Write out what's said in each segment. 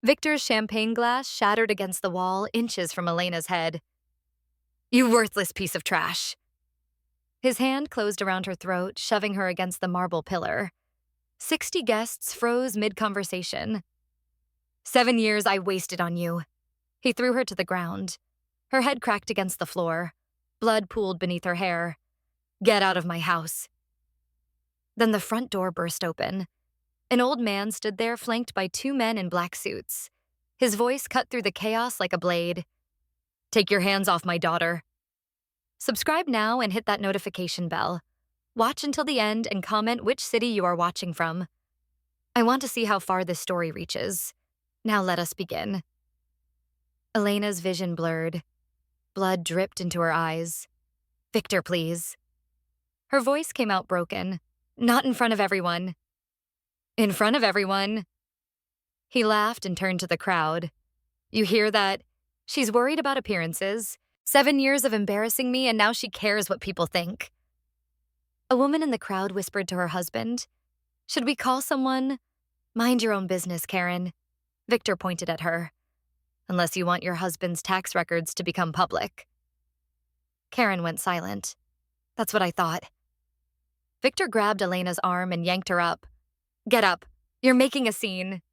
Victor's champagne glass shattered against the wall inches from Elena's head. You worthless piece of trash. His hand closed around her throat, shoving her against the marble pillar. 60 guests froze mid-conversation. 7 years I wasted on you. He threw her to the ground. Her head cracked against the floor. Blood pooled beneath her hair. Get out of my house. Then the front door burst open. An old man stood there flanked by 2 men in black suits. His voice cut through the chaos like a blade. Take your hands off my daughter. Subscribe now and hit that notification bell. Watch until the end and comment which city you are watching from. I want to see how far this story reaches. Now let us begin. Elena's vision blurred. Blood dripped into her eyes. Victor, please. Her voice came out broken. Not in front of everyone. In front of everyone. He laughed and turned to the crowd. You hear that? She's worried about appearances. 7 years of embarrassing me, and now she cares what people think. A woman in the crowd whispered to her husband, Should we call someone? Mind your own business, Karen. Victor pointed at her. Unless you want your husband's tax records to become public. Karen went silent. That's what I thought. Victor grabbed Elena's arm and yanked her up. Get up. You're making a scene.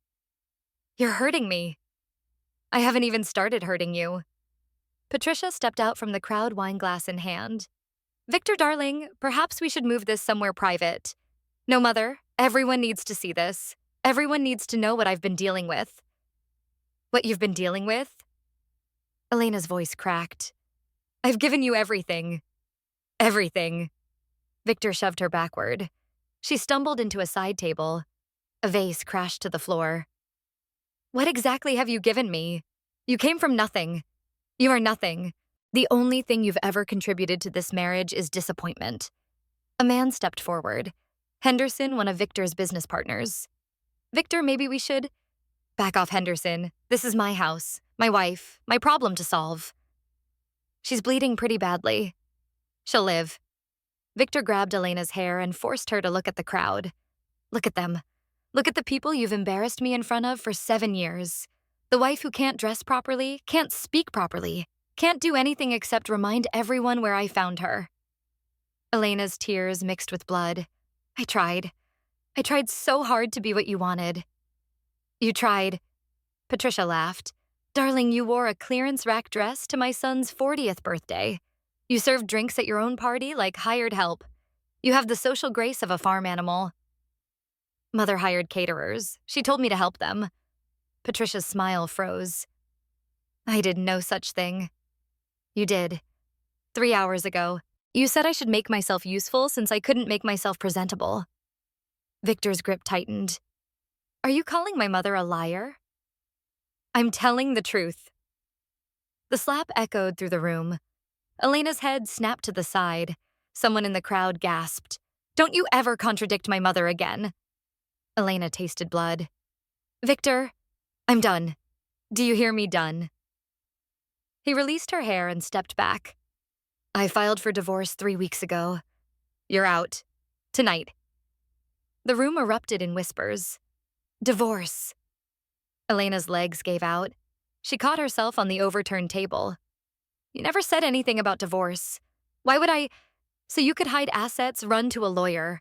You're hurting me. I haven't even started hurting you. Patricia stepped out from the crowd, wine glass in hand. Victor, darling, perhaps we should move this somewhere private. No, Mother, everyone needs to see this. Everyone needs to know what I've been dealing with. What you've been dealing with? Elena's voice cracked. I've given you everything. Everything. Victor shoved her backward. She stumbled into a side table. A vase crashed to the floor. What exactly have you given me? You came from nothing. You are nothing. The only thing you've ever contributed to this marriage is disappointment. A man stepped forward. Henderson, one of Victor's business partners. Victor, maybe we should... Back off, Henderson. This is my house, my wife, my problem to solve. She's bleeding pretty badly. She'll live. Victor grabbed Elena's hair and forced her to look at the crowd. Look at them. Look at the people you've embarrassed me in front of for 7 years. The wife who can't dress properly, can't speak properly, can't do anything except remind everyone where I found her. Elena's tears mixed with blood. I tried. I tried so hard to be what you wanted. You tried. Patricia laughed. Darling, you wore a clearance rack dress to my son's 40th birthday. You served drinks at your own party like hired help. You have the social grace of a farm animal. Mother hired caterers. She told me to help them. Patricia's smile froze. I did no such thing. You did. 3 hours ago, you said I should make myself useful since I couldn't make myself presentable. Victor's grip tightened. Are you calling my mother a liar? I'm telling the truth. The slap echoed through the room. Elena's head snapped to the side. Someone in the crowd gasped. Don't you ever contradict my mother again. Elena tasted blood. Victor, I'm done. Do you hear me? Done? He released her hair and stepped back. I filed for divorce 3 weeks ago. You're out. Tonight. The room erupted in whispers. Divorce. Elena's legs gave out. She caught herself on the overturned table. You never said anything about divorce. Why would I? So you could hide assets, run to a lawyer.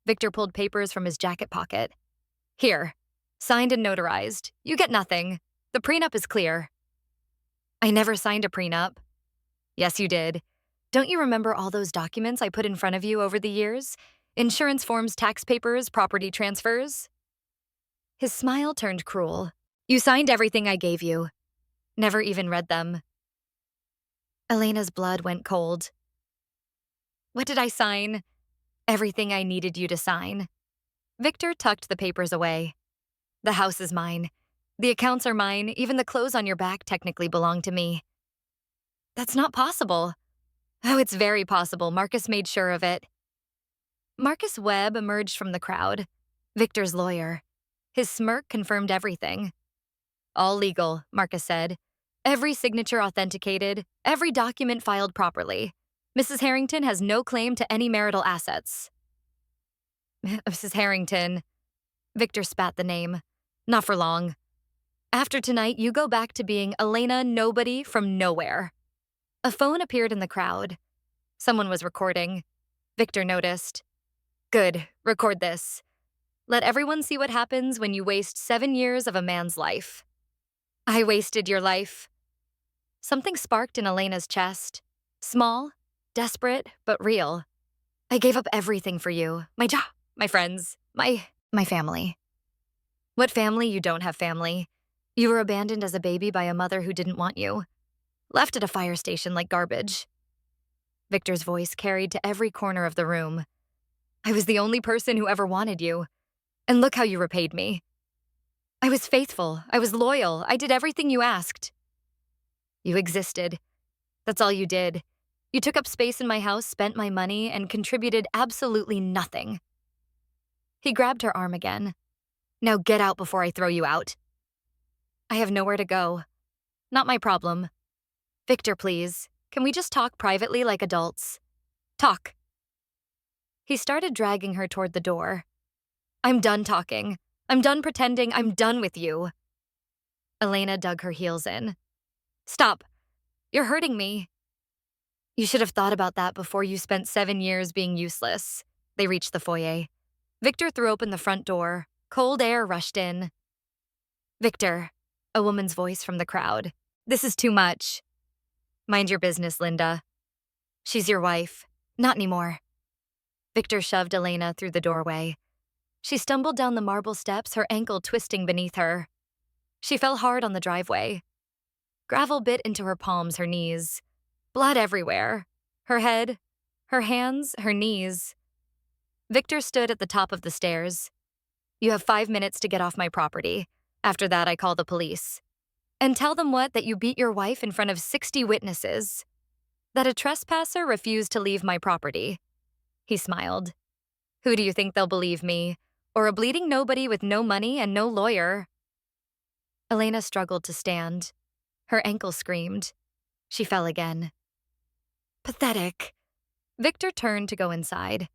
Victor pulled papers from his jacket pocket. Here. Signed and notarized. You get nothing. The prenup is clear. I never signed a prenup. Yes, you did. Don't you remember all those documents I put in front of you over the years? Insurance forms, tax papers, property transfers? His smile turned cruel. You signed everything I gave you. Never even read them. Elena's blood went cold. What did I sign? Everything I needed you to sign. Victor tucked the papers away. The house is mine. The accounts are mine. Even the clothes on your back technically belong to me. That's not possible. Oh, it's very possible. Marcus made sure of it. Marcus Webb emerged from the crowd. Victor's lawyer. His smirk confirmed everything. All legal, Marcus said. Every signature authenticated, every document filed properly. Mrs. Harrington has no claim to any marital assets. Mrs. Harrington. Victor spat the name. Not for long. After tonight, you go back to being Elena Nobody from nowhere. A phone appeared in the crowd. Someone was recording. Victor noticed. Good, record this. Let everyone see what happens when you waste 7 years of a man's life. I wasted your life. Something sparked in Elena's chest. Small, desperate, but real. I gave up everything for you. My job, my friends, my family. What family? You don't have family. You were abandoned as a baby by a mother who didn't want you. Left at a fire station like garbage. Victor's voice carried to every corner of the room. I was the only person who ever wanted you. And look how you repaid me. I was faithful. I was loyal. I did everything you asked. You existed. That's all you did. You took up space in my house, spent my money, and contributed absolutely nothing. He grabbed her arm again. Now get out before I throw you out. I have nowhere to go. Not my problem. Victor, please. Can we just talk privately like adults? Talk. He started dragging her toward the door. I'm done talking. I'm done pretending. I'm done with you. Elena dug her heels in. Stop. You're hurting me. You should have thought about that before you spent 7 years being useless. They reached the foyer. Victor threw open the front door. Cold air rushed in. Victor, a woman's voice from the crowd. This is too much. Mind your business, Linda. She's your wife. Not anymore. Victor shoved Elena through the doorway. She stumbled down the marble steps, her ankle twisting beneath her. She fell hard on the driveway. Gravel bit into her palms, her knees. Blood everywhere. Her head, her hands, her knees. Victor stood at the top of the stairs. You have 5 minutes to get off my property. After that, I call the police. And tell them what? That you beat your wife in front of 60 witnesses. That a trespasser refused to leave my property. He smiled. Who do you think they'll believe, me? Or a bleeding nobody with no money and no lawyer? Elena struggled to stand. Her ankle screamed. She fell again. Pathetic. Victor turned to go inside.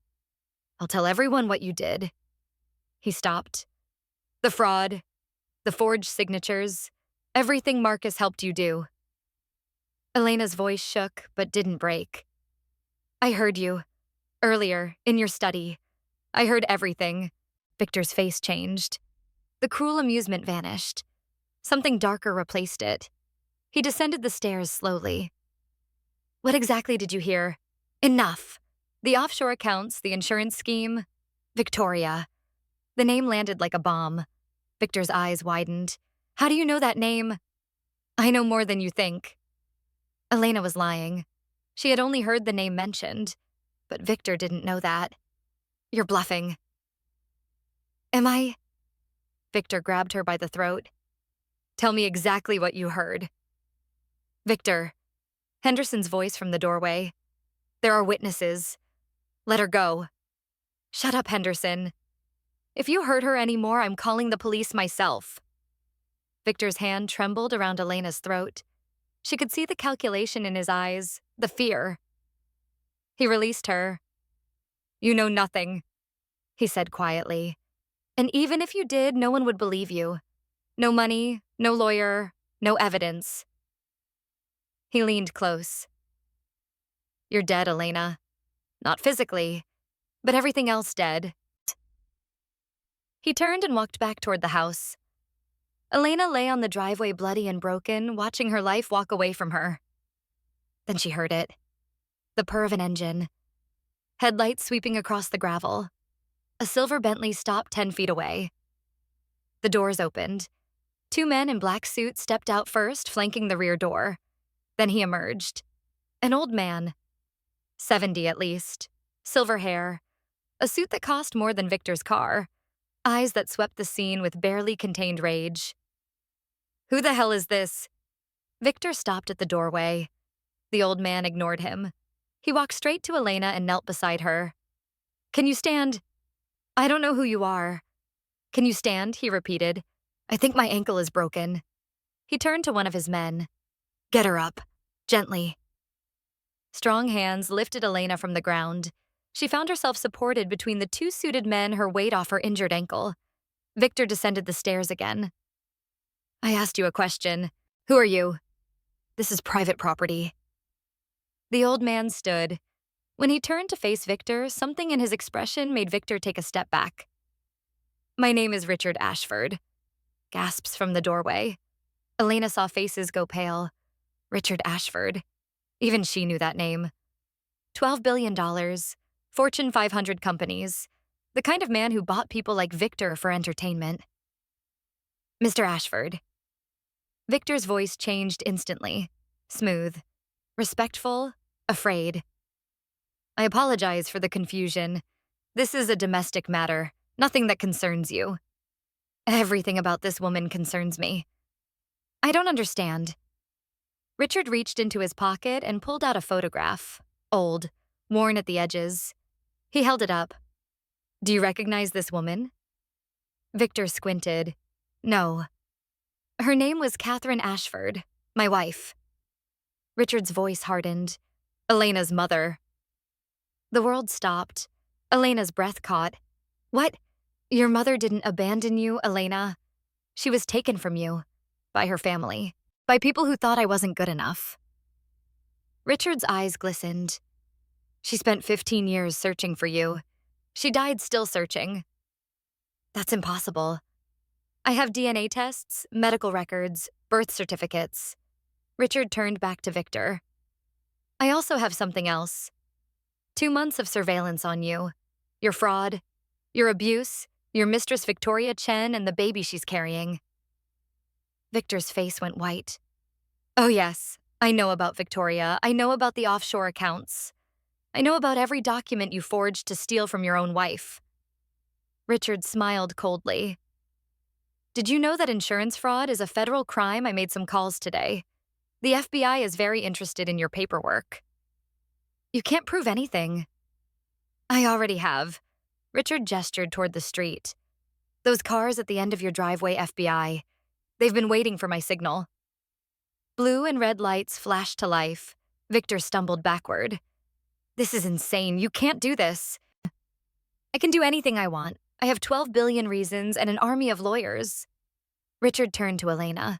I'll tell everyone what you did. He stopped. The fraud, the forged signatures, everything Marcus helped you do. Elena's voice shook but didn't break. I heard you. Earlier, in your study. I heard everything. Victor's face changed. The cruel amusement vanished. Something darker replaced it. He descended the stairs slowly. What exactly did you hear? Enough. The offshore accounts, the insurance scheme. Victoria. The name landed like a bomb. Victor's eyes widened. How do you know that name? I know more than you think. Elena was lying. She had only heard the name mentioned. But Victor didn't know that. You're bluffing. Am I? Victor grabbed her by the throat. Tell me exactly what you heard. Victor. Henderson's voice from the doorway. There are witnesses. Let her go. Shut up, Henderson. If you hurt her anymore, I'm calling the police myself. Victor's hand trembled around Elena's throat. She could see the calculation in his eyes, the fear. He released her. You know nothing, he said quietly. And even if you did, no one would believe you. No money, no lawyer, no evidence. He leaned close. You're dead, Elena. Not physically, but everything else dead. He turned and walked back toward the house. Elena lay on the driveway bloody and broken, watching her life walk away from her. Then she heard it. The purr of an engine. Headlights sweeping across the gravel. A silver Bentley stopped 10 feet away. The doors opened. 2 men in black suits stepped out first, flanking the rear door. Then he emerged. An old man. 70 at least. Silver hair. A suit that cost more than Victor's car. Eyes that swept the scene with barely contained rage. Who the hell is this? Victor stopped at the doorway. The old man ignored him. He walked straight to Elena and knelt beside her. Can you stand? I don't know who you are. Can you stand? He repeated. I think my ankle is broken. He turned to one of his men. Get her up. Gently. Strong hands lifted Elena from the ground. She found herself supported between the 2 suited men, her weight off her injured ankle. Victor descended the stairs again. I asked you a question. Who are you? This is private property. The old man stood. When he turned to face Victor, something in his expression made Victor take a step back. My name is Richard Ashford. Gasps from the doorway. Elena saw faces go pale. Richard Ashford. Even she knew that name. $12 billion, Fortune 500 companies. The kind of man who bought people like Victor for entertainment. Mr. Ashford. Victor's voice changed instantly. Smooth. Respectful. Afraid. I apologize for the confusion. This is a domestic matter, nothing that concerns you. Everything about this woman concerns me. I don't understand. Richard reached into his pocket and pulled out a photograph. Old, worn at the edges. He held it up. Do you recognize this woman? Victor squinted. No. Her name was Catherine Ashford, my wife. Richard's voice hardened. Elena's mother. The world stopped. Elena's breath caught. What? Your mother didn't abandon you, Elena? She was taken from you. By her family. By people who thought I wasn't good enough. Richard's eyes glistened. She spent 15 years searching for you. She died still searching. That's impossible. I have DNA tests, medical records, birth certificates. Richard turned back to Victor. I also have something else. 2 months of surveillance on you. Your fraud, your abuse, your Mistress Victoria Chen and the baby she's carrying. Victor's face went white. Oh yes, I know about Victoria. I know about the offshore accounts. I know about every document you forged to steal from your own wife. Richard smiled coldly. Did you know that insurance fraud is a federal crime? I made some calls today. The FBI is very interested in your paperwork. You can't prove anything. I already have. Richard gestured toward the street. Those cars at the end of your driveway, FBI. They've been waiting for my signal. Blue and red lights flashed to life. Victor stumbled backward. This is insane. You can't do this. I can do anything I want. I have 12 billion reasons and an army of lawyers. Richard turned to Elena.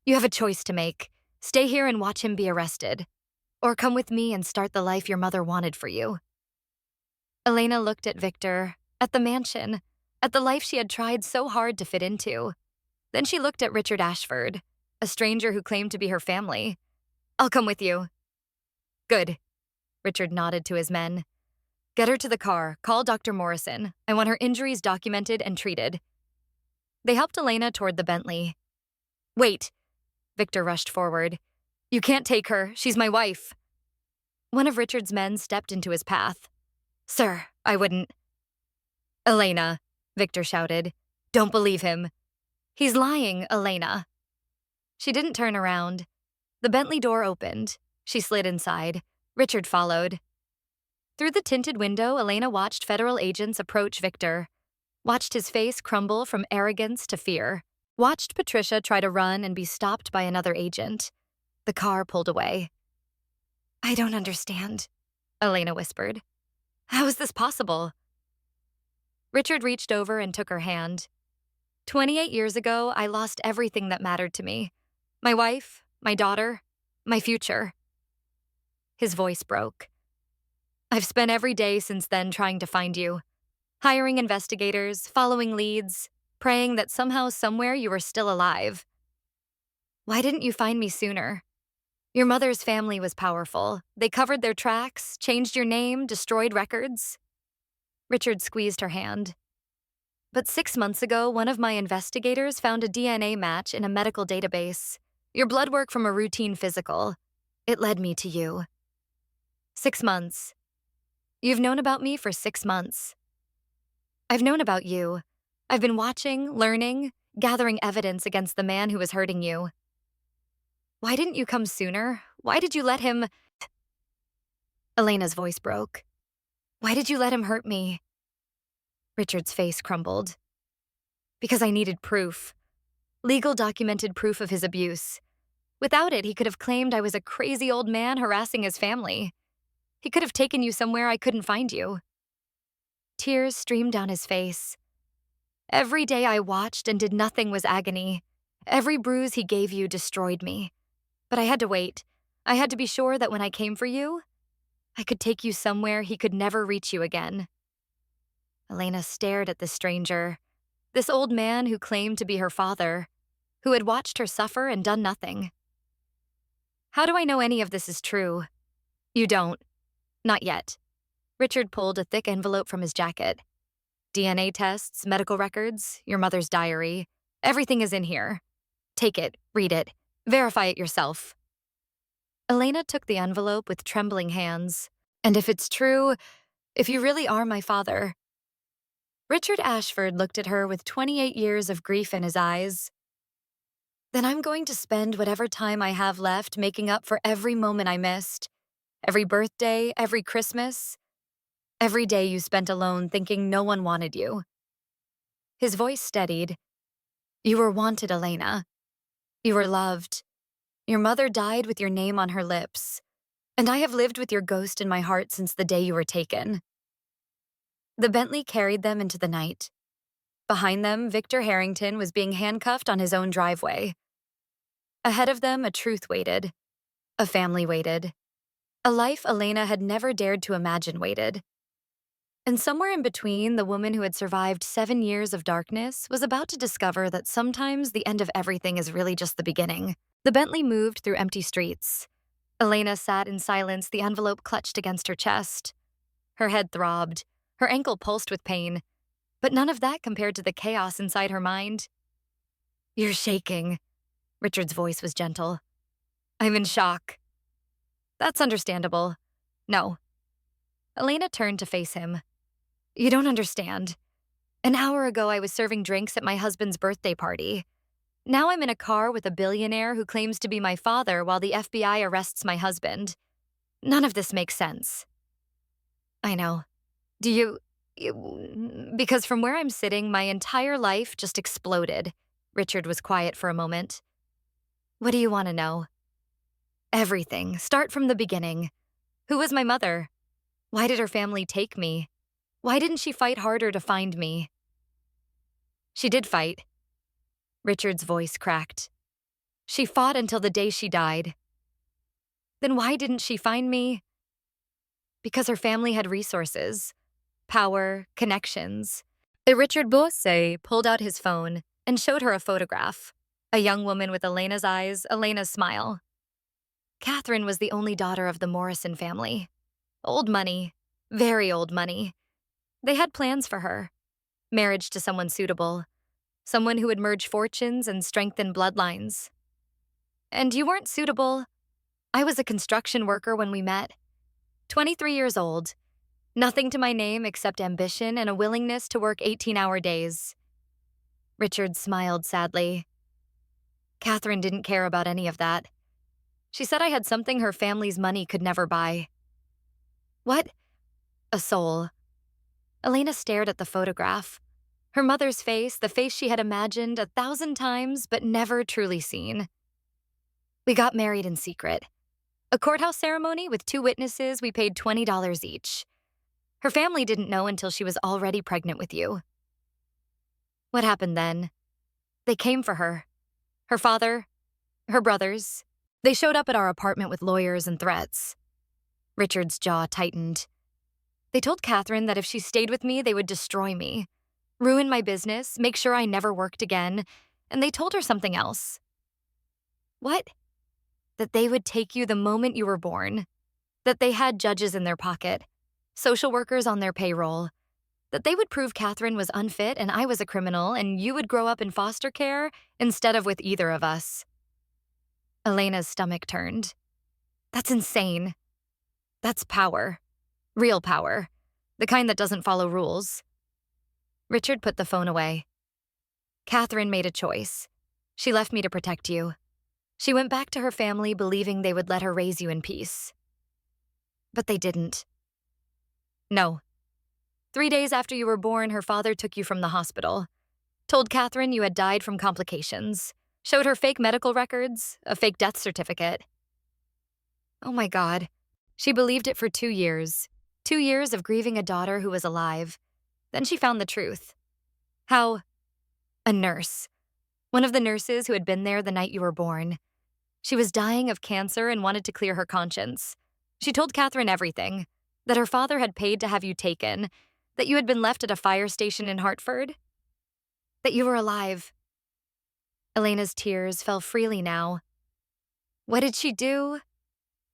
You have a choice to make. Stay here and watch him be arrested. Or come with me and start the life your mother wanted for you. Elena looked at Victor, at the mansion, at the life she had tried so hard to fit into. Then she looked at Richard Ashford, a stranger who claimed to be her family. I'll come with you. Good. Richard nodded to his men. Get her to the car. Call Dr. Morrison. I want her injuries documented and treated. They helped Elena toward the Bentley. Wait. Victor rushed forward. You can't take her. She's my wife. One of Richard's men stepped into his path. Sir, I wouldn't. Elena, Victor shouted. Don't believe him. He's lying, Elena. She didn't turn around. The Bentley door opened. She slid inside. Richard followed. Through the tinted window, Elena watched federal agents approach Victor. Watched his face crumble from arrogance to fear. Watched Patricia try to run and be stopped by another agent. The car pulled away. I don't understand, Elena whispered. How is this possible? Richard reached over and took her hand. 28 years ago, I lost everything that mattered to me. My wife, my daughter, my future. His voice broke. I've spent every day since then trying to find you. Hiring investigators, following leads, praying that somehow, somewhere you were still alive. Why didn't you find me sooner? Your mother's family was powerful. They covered their tracks, changed your name, destroyed records. Richard squeezed her hand. But 6 months ago, one of my investigators found a DNA match in a medical database. Your blood work from a routine physical. It led me to you. 6 months. You've known about me for 6 months. I've known about you. I've been watching, learning, gathering evidence against the man who was hurting you. Why didn't you come sooner? Why did you let him... Elena's voice broke. Why did you let him hurt me? Richard's face crumbled. Because I needed proof. Legal documented proof of his abuse. Without it, he could have claimed I was a crazy old man harassing his family. He could have taken you somewhere I couldn't find you. Tears streamed down his face. Every day I watched and did nothing was agony. Every bruise he gave you destroyed me. But I had to wait. I had to be sure that when I came for you, I could take you somewhere he could never reach you again." Elena stared at the stranger, this old man who claimed to be her father, who had watched her suffer and done nothing. "How do I know any of this is true?" "You don't. Not yet." Richard pulled a thick envelope from his jacket. "DNA tests, medical records, your mother's diary. Everything is in here. Take it, read it, verify it yourself." Elena took the envelope with trembling hands. "And if it's true, if you really are my father—" Richard Ashford looked at her with 28 years of grief in his eyes. "Then I'm going to spend whatever time I have left making up for every moment I missed. Every birthday, every Christmas, every day you spent alone thinking no one wanted you." His voice steadied. "You were wanted, Elena. You were loved. Your mother died with your name on her lips, and I have lived with your ghost in my heart since the day you were taken." The Bentley carried them into the night. Behind them, Victor Harrington was being handcuffed on his own driveway. Ahead of them, a truth waited. A family waited. A life Elena had never dared to imagine waited. And somewhere in between, the woman who had survived 7 years of darkness was about to discover that sometimes the end of everything is really just the beginning. The Bentley moved through empty streets. Elena sat in silence, the envelope clutched against her chest. Her head throbbed. Her ankle pulsed with pain. But none of that compared to the chaos inside her mind. "You're shaking." Richard's voice was gentle. "I'm in shock." "That's understandable." "No." Elena turned to face him. "You don't understand. An hour ago, I was serving drinks at my husband's birthday party. Now I'm in a car with a billionaire who claims to be my father while the FBI arrests my husband. None of this makes sense." "I know. Do because from where I'm sitting, my entire life just exploded." Richard was quiet for a moment. "What do you want to know?" "Everything. Start from the beginning. Who was my mother? Why did her family take me? Why didn't she fight harder to find me?" "She did fight." Richard's voice cracked. "She fought until the day she died." "Then why didn't she find me?" "Because her family had resources. Power, connections." Richard Bosse pulled out his phone and showed her a photograph. A young woman with Elena's eyes, Elena's smile. Catherine was the only daughter of the Morrison family. Old money, very old money. They had plans for her. Marriage to someone suitable. Someone who would merge fortunes and strengthen bloodlines. And you weren't suitable. I was a construction worker when we met. 23 years old. Nothing to my name except ambition and a willingness to work 18-hour days. Richard smiled sadly. Catherine didn't care about any of that. She said I had something her family's money could never buy. "What?" "A soul." Elena stared at the photograph. Her mother's face, the face she had imagined 1,000 times but never truly seen. "We got married in secret. A courthouse ceremony with 2 witnesses we paid $20 each. Her family didn't know until she was already pregnant with you." "What happened then?" "They came for her. Her father, her brothers. They showed up at our apartment with lawyers and threats." Richard's jaw tightened. "They told Catherine that if she stayed with me, they would destroy me, ruin my business, make sure I never worked again, and they told her something else." "What?" "That they would take you the moment you were born. That they had judges in their pocket, social workers on their payroll. That they would prove Catherine was unfit and I was a criminal and you would grow up in foster care instead of with either of us." Elena's stomach turned. "That's insane. That's power. Real power. The kind that doesn't follow rules." Richard put the phone away. "Catherine made a choice. She left me to protect you. She went back to her family believing they would let her raise you in peace. But they didn't. No. 3 days after you were born, her father took you from the hospital. Told Catherine you had died from complications. Showed her fake medical records, a fake death certificate. Oh my God. She believed it for 2 years. 2 years of grieving a daughter who was alive. Then she found the truth. How? A nurse. One of the nurses who had been there the night you were born. She was dying of cancer and wanted to clear her conscience. She told Catherine everything, that her father had paid to have you taken, that you had been left at a fire station in Hartford, that you were alive. Elena's tears fell freely now. What did she do?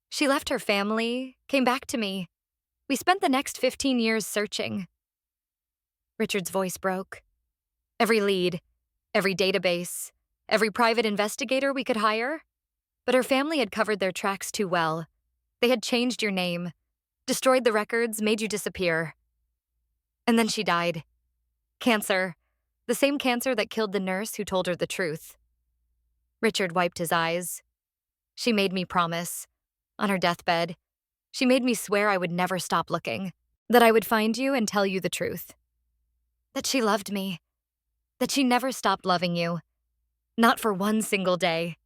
She left her family, came back to me. We spent the next 15 years searching. Richard's voice broke. Every lead, every database, every private investigator we could hire. But her family had covered their tracks too well. They had changed your name, destroyed the records, made you disappear. And then she died. Cancer. The same cancer that killed the nurse who told her the truth. Richard wiped his eyes. She made me promise. On her deathbed, she made me swear I would never stop looking, that I would find you and tell you the truth. That she loved me. That she never stopped loving you. Not for one single day.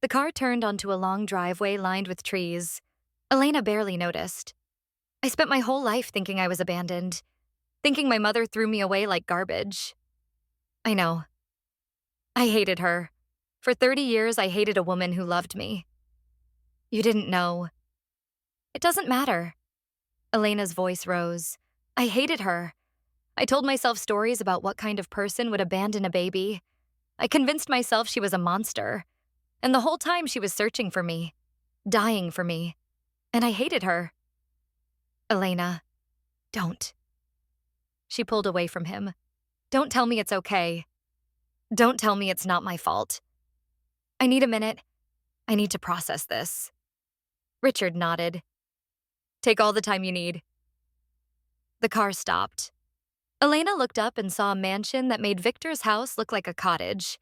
The car turned onto a long driveway lined with trees. Elena barely noticed. I spent my whole life thinking I was abandoned, thinking my mother threw me away like garbage. I know. I hated her. For 30 years, I hated a woman who loved me. You didn't know. It doesn't matter. Elena's voice rose. I hated her. I told myself stories about what kind of person would abandon a baby. I convinced myself she was a monster. And the whole time she was searching for me, dying for me. And I hated her. Elena, don't. She pulled away from him. Don't tell me it's okay. Don't tell me it's not my fault. I need a minute. I need to process this. Richard nodded. Take all the time you need. The car stopped. Elena looked up and saw a mansion that made Victor's house look like a cottage.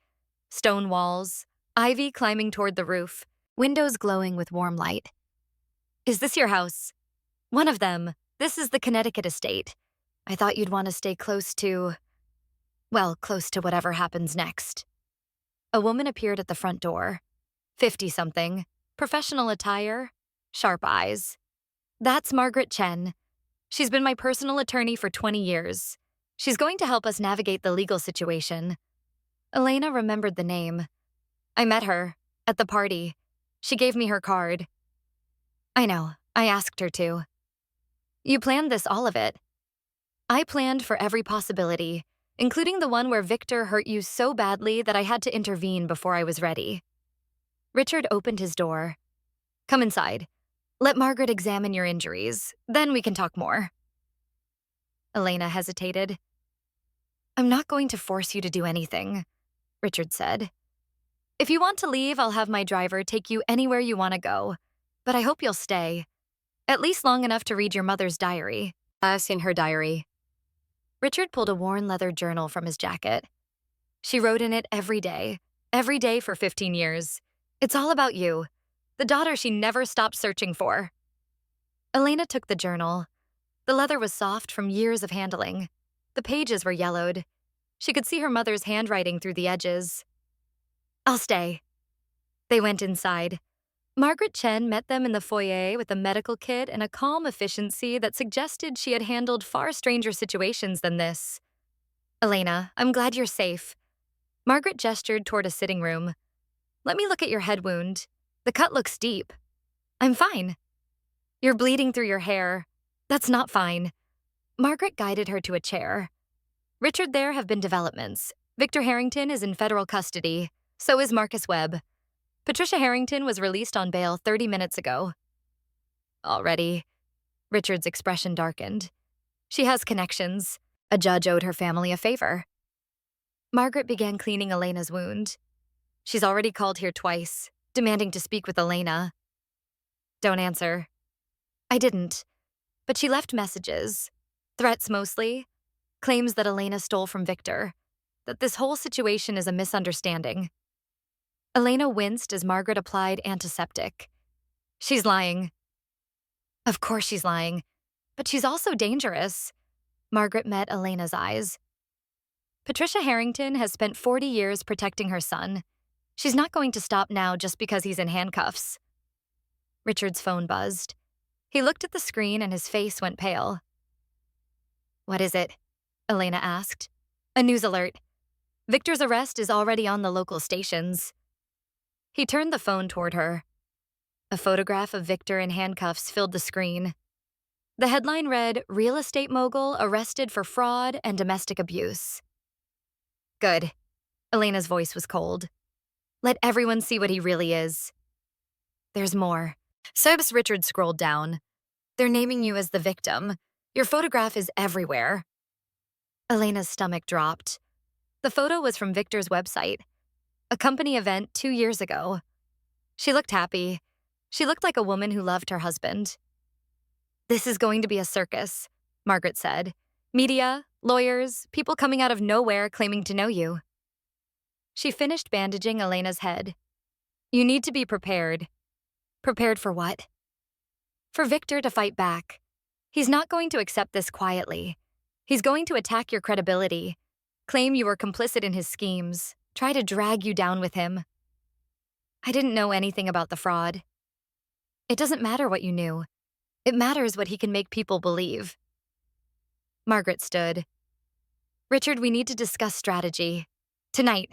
Stone walls, ivy climbing toward the roof, windows glowing with warm light. Is this your house? One of them. This is the Connecticut estate. I thought you'd want to stay close to whatever happens next. A woman appeared at the front door. 50-something, professional attire, sharp eyes. That's Margaret Chen. She's been my personal attorney for 20 years. She's going to help us navigate the legal situation. Elena remembered the name. I met her at the party. She gave me her card. I know, I asked her to. You planned this, all of it. I planned for every possibility, including the one where Victor hurt you so badly that I had to intervene before I was ready. Richard opened his door. Come inside. Let Margaret examine your injuries. Then we can talk more. Elena hesitated. I'm not going to force you to do anything, Richard said. If you want to leave, I'll have my driver take you anywhere you want to go. But I hope you'll stay. At least long enough to read your mother's diary. In her diary. Richard pulled a worn leather journal from his jacket. She wrote in it every day for 15 years. It's all about you, the daughter she never stopped searching for. Elena took the journal. The leather was soft from years of handling. The pages were yellowed. She could see her mother's handwriting through the edges. I'll stay. They went inside. Margaret Chen met them in the foyer with a medical kit and a calm efficiency that suggested she had handled far stranger situations than this. Elena, I'm glad you're safe. Margaret gestured toward a sitting room. Let me look at your head wound. The cut looks deep. I'm fine. You're bleeding through your hair. That's not fine. Margaret guided her to a chair. Richard, there have been developments. Victor Harrington is in federal custody. So is Marcus Webb. Patricia Harrington was released on bail 30 minutes ago. Already, Richard's expression darkened. She has connections. A judge owed her family a favor. Margaret began cleaning Elena's wound. She's already called here twice, demanding to speak with Elena. Don't answer. I didn't, but she left messages. Threats mostly. Claims that Elena stole from Victor. That this whole situation is a misunderstanding. Elena winced as Margaret applied antiseptic. She's lying. Of course she's lying, but she's also dangerous. Margaret met Elena's eyes. Patricia Harrington has spent 40 years protecting her son. She's not going to stop now just because he's in handcuffs. Richard's phone buzzed. He looked at the screen and his face went pale. What is it? Elena asked. A news alert. Victor's arrest is already on the local stations. He turned the phone toward her. A photograph of Victor in handcuffs filled the screen. The headline read, "Real estate mogul arrested for fraud and domestic abuse." Good. Elena's voice was cold. Let everyone see what he really is. There's more. Seb's Richard scrolled down. They're naming you as the victim. Your photograph is everywhere. Elena's stomach dropped. The photo was from Victor's website, a company event 2 years ago. She looked happy. She looked like a woman who loved her husband. This is going to be a circus, Margaret said. Media, lawyers, people coming out of nowhere claiming to know you. She finished bandaging Elena's head. You need to be prepared. Prepared for what? For Victor to fight back. He's not going to accept this quietly. He's going to attack your credibility, claim you were complicit in his schemes, try to drag you down with him. I didn't know anything about the fraud. It doesn't matter what you knew. It matters what he can make people believe. Margaret stood. Richard, we need to discuss strategy. Tonight.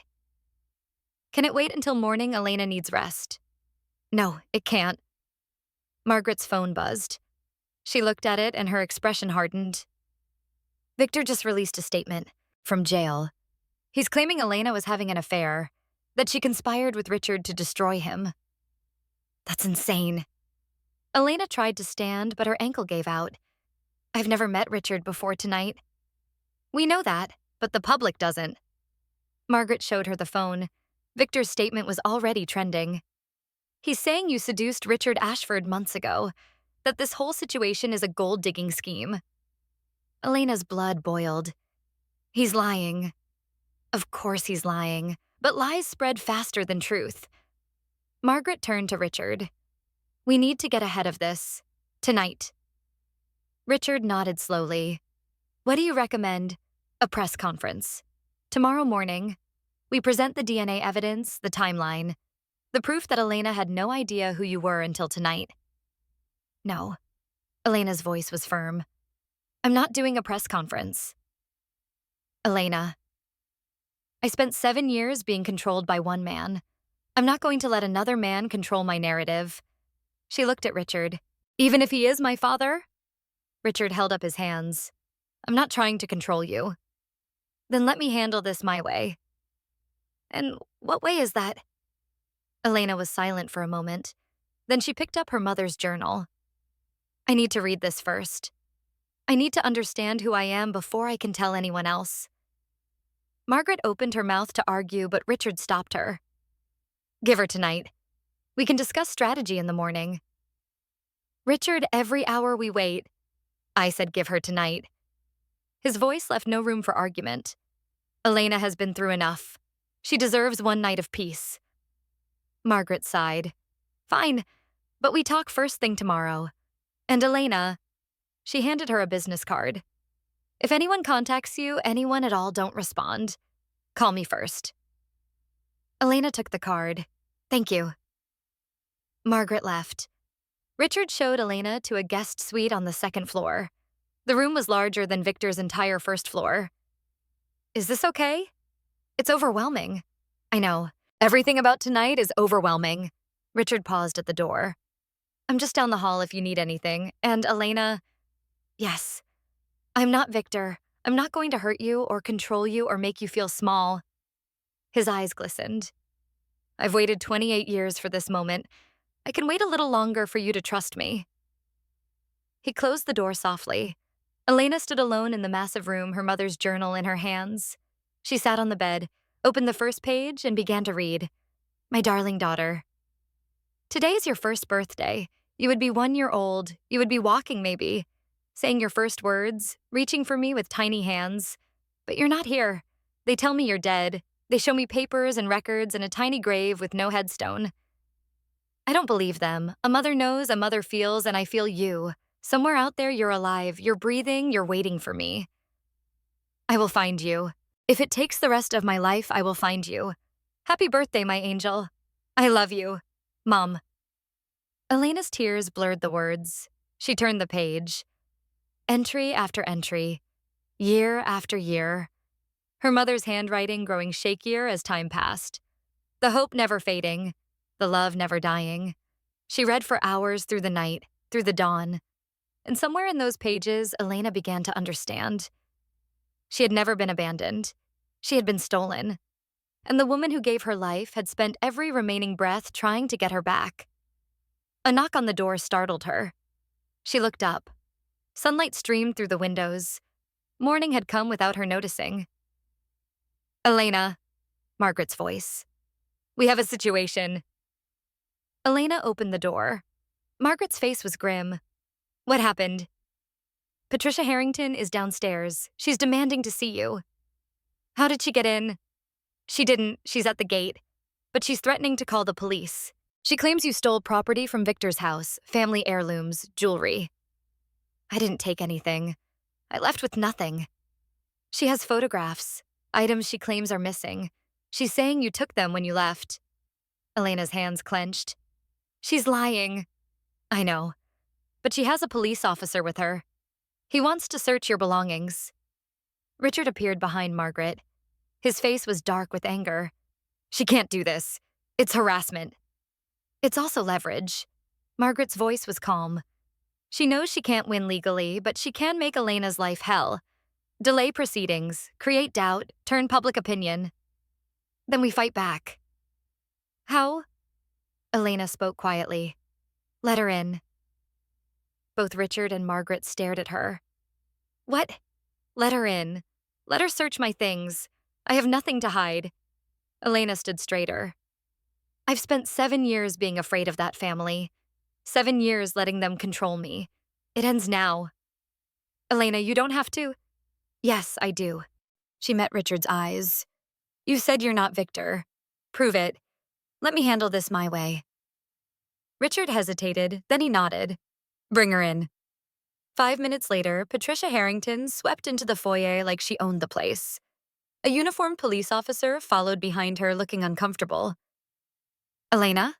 Can it wait until morning? Elena needs rest. No, it can't. Margaret's phone buzzed. She looked at it and her expression hardened. Victor just released a statement from jail. He's claiming Elena was having an affair, that she conspired with Richard to destroy him. That's insane. Elena tried to stand, but her ankle gave out. I've never met Richard before tonight. We know that, but the public doesn't. Margaret showed her the phone. Victor's statement was already trending. He's saying you seduced Richard Ashford months ago, that this whole situation is a gold-digging scheme. Elena's blood boiled. He's lying. Of course he's lying, but lies spread faster than truth. Margaret turned to Richard. We need to get ahead of this. Tonight. Richard nodded slowly. What do you recommend? A press conference. Tomorrow morning. We present the DNA evidence, the timeline, the proof that Elena had no idea who you were until tonight. No. Elena's voice was firm. I'm not doing a press conference. Elena. I spent 7 years being controlled by one man. I'm not going to let another man control my narrative. She looked at Richard. Even if he is my father? Richard held up his hands. I'm not trying to control you. Then let me handle this my way. And what way is that? Elena was silent for a moment. Then she picked up her mother's journal. I need to read this first. I need to understand who I am before I can tell anyone else. Margaret opened her mouth to argue, but Richard stopped her. Give her tonight. We can discuss strategy in the morning. Richard, every hour we wait. I said give her tonight. His voice left no room for argument. Elena has been through enough. She deserves one night of peace. Margaret sighed. Fine, but we talk first thing tomorrow. And Elena, she handed her a business card. If anyone contacts you, anyone at all, don't respond. Call me first. Elena took the card. Thank you. Margaret left. Richard showed Elena to a guest suite on the second floor. The room was larger than Victor's entire first floor. Is this okay? It's overwhelming. I know. Everything about tonight is overwhelming. Richard paused at the door. I'm just down the hall if you need anything. And Elena, yes. I'm not Victor. I'm not going to hurt you or control you or make you feel small. His eyes glistened. I've waited 28 years for this moment. I can wait a little longer for you to trust me. He closed the door softly. Elena stood alone in the massive room, her mother's journal in her hands. She sat on the bed, opened the first page, and began to read. My darling daughter. Today is your first birthday. You would be 1 year old. You would be walking, maybe, saying your first words, reaching for me with tiny hands. But you're not here. They tell me you're dead. They show me papers and records and a tiny grave with no headstone. I don't believe them. A mother knows, a mother feels, and I feel you. Somewhere out there, you're alive. You're breathing. You're waiting for me. I will find you. If it takes the rest of my life, I will find you. Happy birthday, my angel. I love you. Mom. Elena's tears blurred the words. She turned the page. Entry after entry. Year after year. her mother's handwriting growing shakier as time passed. The hope never fading, the love never dying. She read for hours through the night, through the dawn, and somewhere in those pages, Elena began to understand. She had never been abandoned. She had been stolen. And the woman who gave her life had spent every remaining breath trying to get her back. A knock on the door startled her. She looked up. Sunlight streamed through the windows. Morning had come without her noticing. "Elena," Margaret's voice. "We have a situation." Elena opened the door. Margaret's face was grim. "What happened?" "Patricia Harrington is downstairs. She's demanding to see you." "How did she get in?" "She didn't. She's at the gate. But she's threatening to call the police. She claims you stole property from Victor's house, family heirlooms, jewelry." "I didn't take anything. I left with nothing." "She has photographs, items she claims are missing. She's saying you took them when you left." Elena's hands clenched. "She's lying." "I know. But she has a police officer with her. He wants to search your belongings." Richard appeared behind Margaret. His face was dark with anger. "She can't do this. It's harassment." "It's also leverage." Margaret's voice was calm. "She knows she can't win legally, but she can make Elena's life hell. Delay proceedings, create doubt, turn public opinion. Then we fight back." "How?" Elena spoke quietly. "Let her in." Both Richard and Margaret stared at her. "What?" "Let her in. Let her search my things. I have nothing to hide." Elena stood straighter. "I've spent 7 years being afraid of that family. 7 years letting them control me. It ends now." "Elena, you don't have to." "Yes, I do." She met Richard's eyes. "You said you're not Victor. Prove it. Let me handle this my way." Richard hesitated, then he nodded. "Bring her in." 5 minutes later, Patricia Harrington swept into the foyer like she owned the place. A uniformed police officer followed behind her, looking uncomfortable. "Elena?"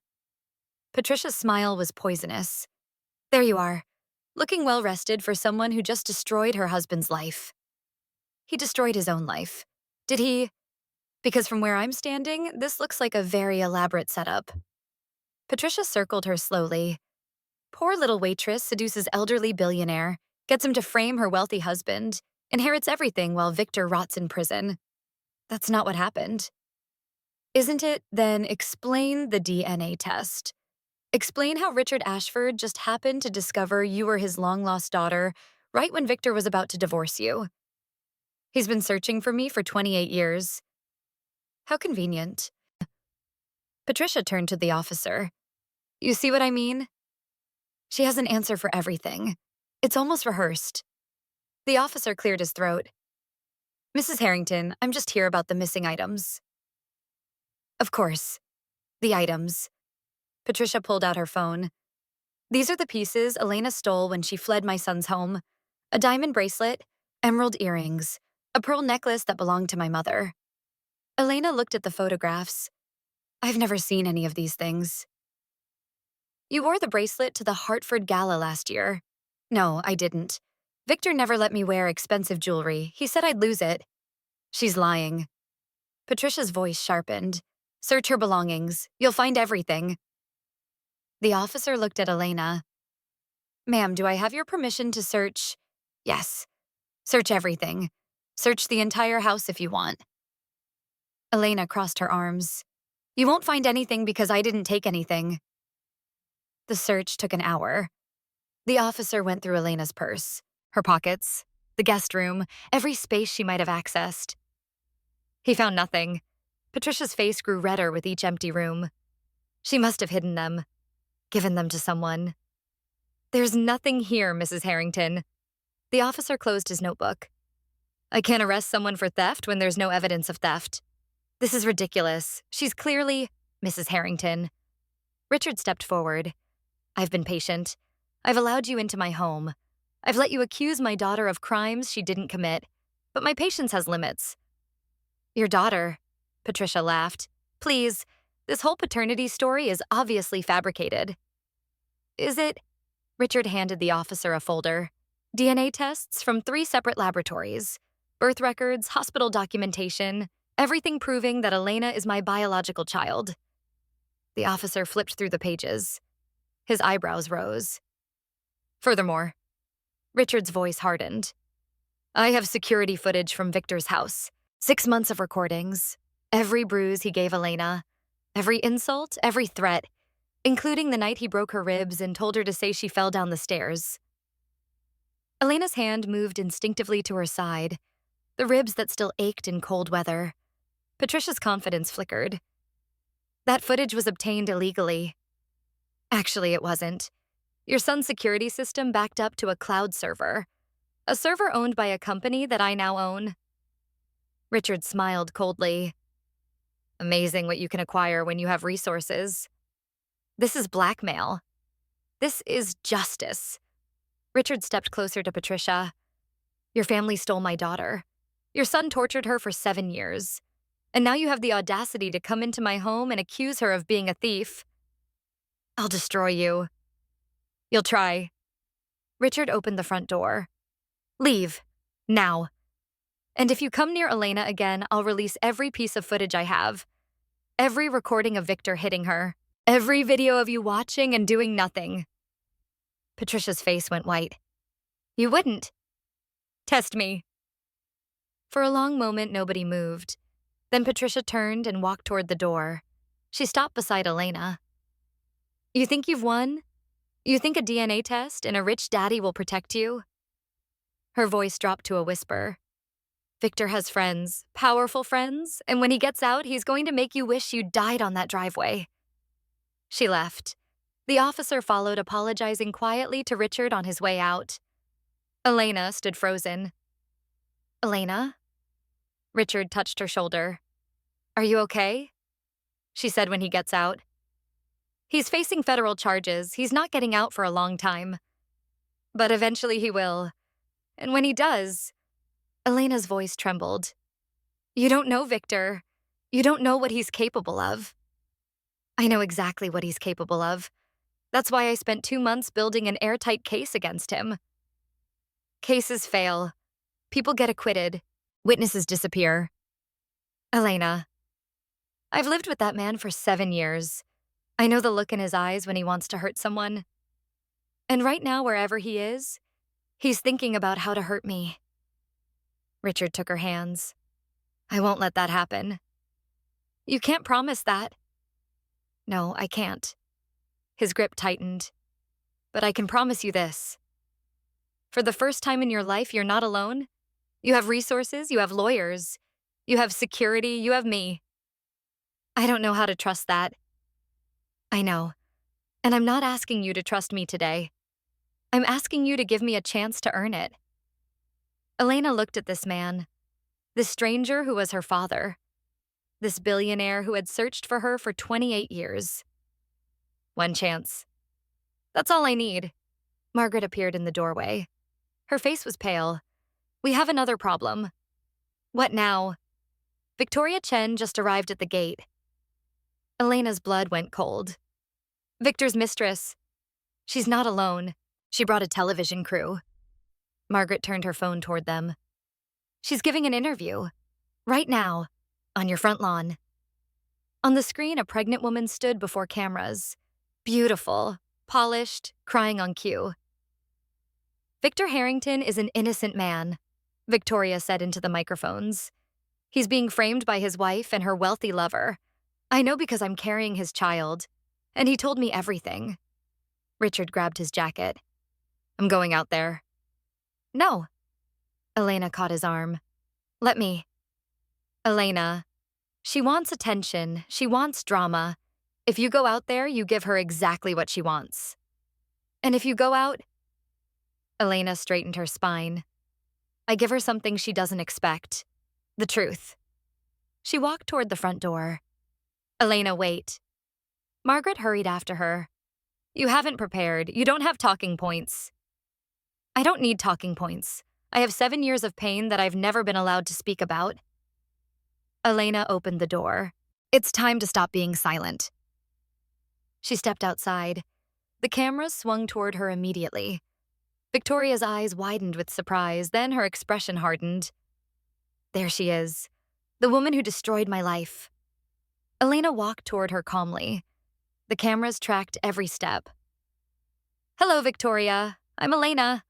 Patricia's smile was poisonous. "There you are, looking well-rested for someone who just destroyed her husband's life." "He destroyed his own life. Did he?" "Because from where I'm standing, this looks like a very elaborate setup." Patricia circled her slowly. "Poor little waitress seduces elderly billionaire, gets him to frame her wealthy husband, inherits everything while Victor rots in prison. That's not what happened." "Isn't it? Then explain the DNA test. Explain how Richard Ashford just happened to discover you were his long-lost daughter right when Victor was about to divorce you." "He's been searching for me for 28 years. "How convenient." Patricia turned to the officer. "You see what I mean?" She has an answer for everything. It's almost rehearsed. The officer cleared his throat. "Mrs. Harrington, I'm just here about the missing items." "Of course. The items." Patricia pulled out her phone. "These are the pieces Elena stole when she fled my son's home. A diamond bracelet, emerald earrings, a pearl necklace that belonged to my mother." Elena looked at the photographs. "I've never seen any of these things." "You wore the bracelet to the Hartford Gala last year." "No, I didn't. Victor never let me wear expensive jewelry. He said I'd lose it." "She's lying." Patricia's voice sharpened. "Search her belongings. You'll find everything." The officer looked at Elena. "Ma'am, do I have your permission to search?" "Yes. Search everything. Search the entire house if you want." Elena crossed her arms. "You won't find anything because I didn't take anything." The search took an hour. The officer went through Elena's purse, her pockets, the guest room, every space she might have accessed. He found nothing. Patricia's face grew redder with each empty room. She must have hidden them, given them to someone. "There's nothing here, Mrs. Harrington." The officer closed his notebook. "I can't arrest someone for theft when there's no evidence of theft. This is ridiculous. She's clearly Mrs. Harrington." Richard stepped forward. "I've been patient. I've allowed you into my home. I've let you accuse my daughter of crimes she didn't commit. But my patience has limits." "Your daughter?" Patricia laughed. "Please, this whole paternity story is obviously fabricated." "Is it?" Richard handed the officer a folder. "DNA tests from 3 separate laboratories. Birth records, hospital documentation, everything proving that Elena is my biological child. The officer flipped through the pages. His eyebrows rose. Furthermore, Richard's voice hardened. I have security footage from Victor's house. 6 months of recordings. Every bruise he gave Elena. Every insult, every threat, including the night he broke her ribs and told her to say she fell down the stairs. Elena's hand moved instinctively to her side, the ribs that still ached in cold weather. Patricia's confidence flickered. That footage was obtained illegally. Actually, it wasn't. Your son's security system backed up to a cloud server, a server owned by a company that I now own. Richard smiled coldly. Amazing what you can acquire when you have resources. This is blackmail. This is justice. Richard stepped closer to Patricia. Your family stole my daughter. Your son tortured her for 7 years. And now you have the audacity to come into my home and accuse her of being a thief. I'll destroy you. You'll try. Richard opened the front door. Leave. Now. And if you come near Elena again, I'll release every piece of footage I have. Every recording of Victor hitting her. Every video of you watching and doing nothing. Patricia's face went white. You wouldn't. Test me. For a long moment, nobody moved. Then Patricia turned and walked toward the door. She stopped beside Elena. You think you've won? You think a DNA test and a rich daddy will protect you? Her voice dropped to a whisper. Victor has friends, powerful friends, and when he gets out, he's going to make you wish you died on that driveway. She left. The officer followed, apologizing quietly to Richard on his way out. Elena stood frozen. Elena? Richard touched her shoulder. Are you okay? She said when he gets out. He's facing federal charges. He's not getting out for a long time. But eventually he will. And when he does... Elena's voice trembled. You don't know Victor. You don't know what he's capable of. I know exactly what he's capable of. That's why I spent 2 months building an airtight case against him. Cases fail. People get acquitted. Witnesses disappear. Elena. I've lived with that man for 7 years. I know the look in his eyes when he wants to hurt someone. And right now, wherever he is, he's thinking about how to hurt me. Richard took her hands. I won't let that happen. You can't promise that. No, I can't. His grip tightened. But I can promise you this. For the first time in your life, you're not alone. You have resources, you have lawyers, you have security, you have me. I don't know how to trust that. I know. And I'm not asking you to trust me today. I'm asking you to give me a chance to earn it. Elena looked at this man, this stranger who was her father, this billionaire who had searched for her for 28 years. One chance. That's all I need. Margaret appeared in the doorway. Her face was pale. We have another problem. What now? Victoria Chen just arrived at the gate. Elena's blood went cold. Victor's mistress. She's not alone. She brought a television crew. Margaret turned her phone toward them. She's giving an interview. Right now. On your front lawn. On the screen, a pregnant woman stood before cameras. Beautiful, polished, crying on cue. Victor Harrington is an innocent man, Victoria said into the microphones. He's being framed by his wife and her wealthy lover. I know because I'm carrying his child. And he told me everything. Richard grabbed his jacket. I'm going out there. No. Elena caught his arm. Let me. Elena. She wants attention. She wants drama. If you go out there, you give her exactly what she wants. And if you go out... Elena straightened her spine. I give her something she doesn't expect. The truth. She walked toward the front door. Elena, wait. Margaret hurried after her. You haven't prepared. You don't have talking points. I don't need talking points. I have 7 years of pain that I've never been allowed to speak about. Elena opened the door. It's time to stop being silent. She stepped outside. The cameras swung toward her immediately. Victoria's eyes widened with surprise, then her expression hardened. There she is, the woman who destroyed my life. Elena walked toward her calmly. The cameras tracked every step. Hello, Victoria. I'm Elena.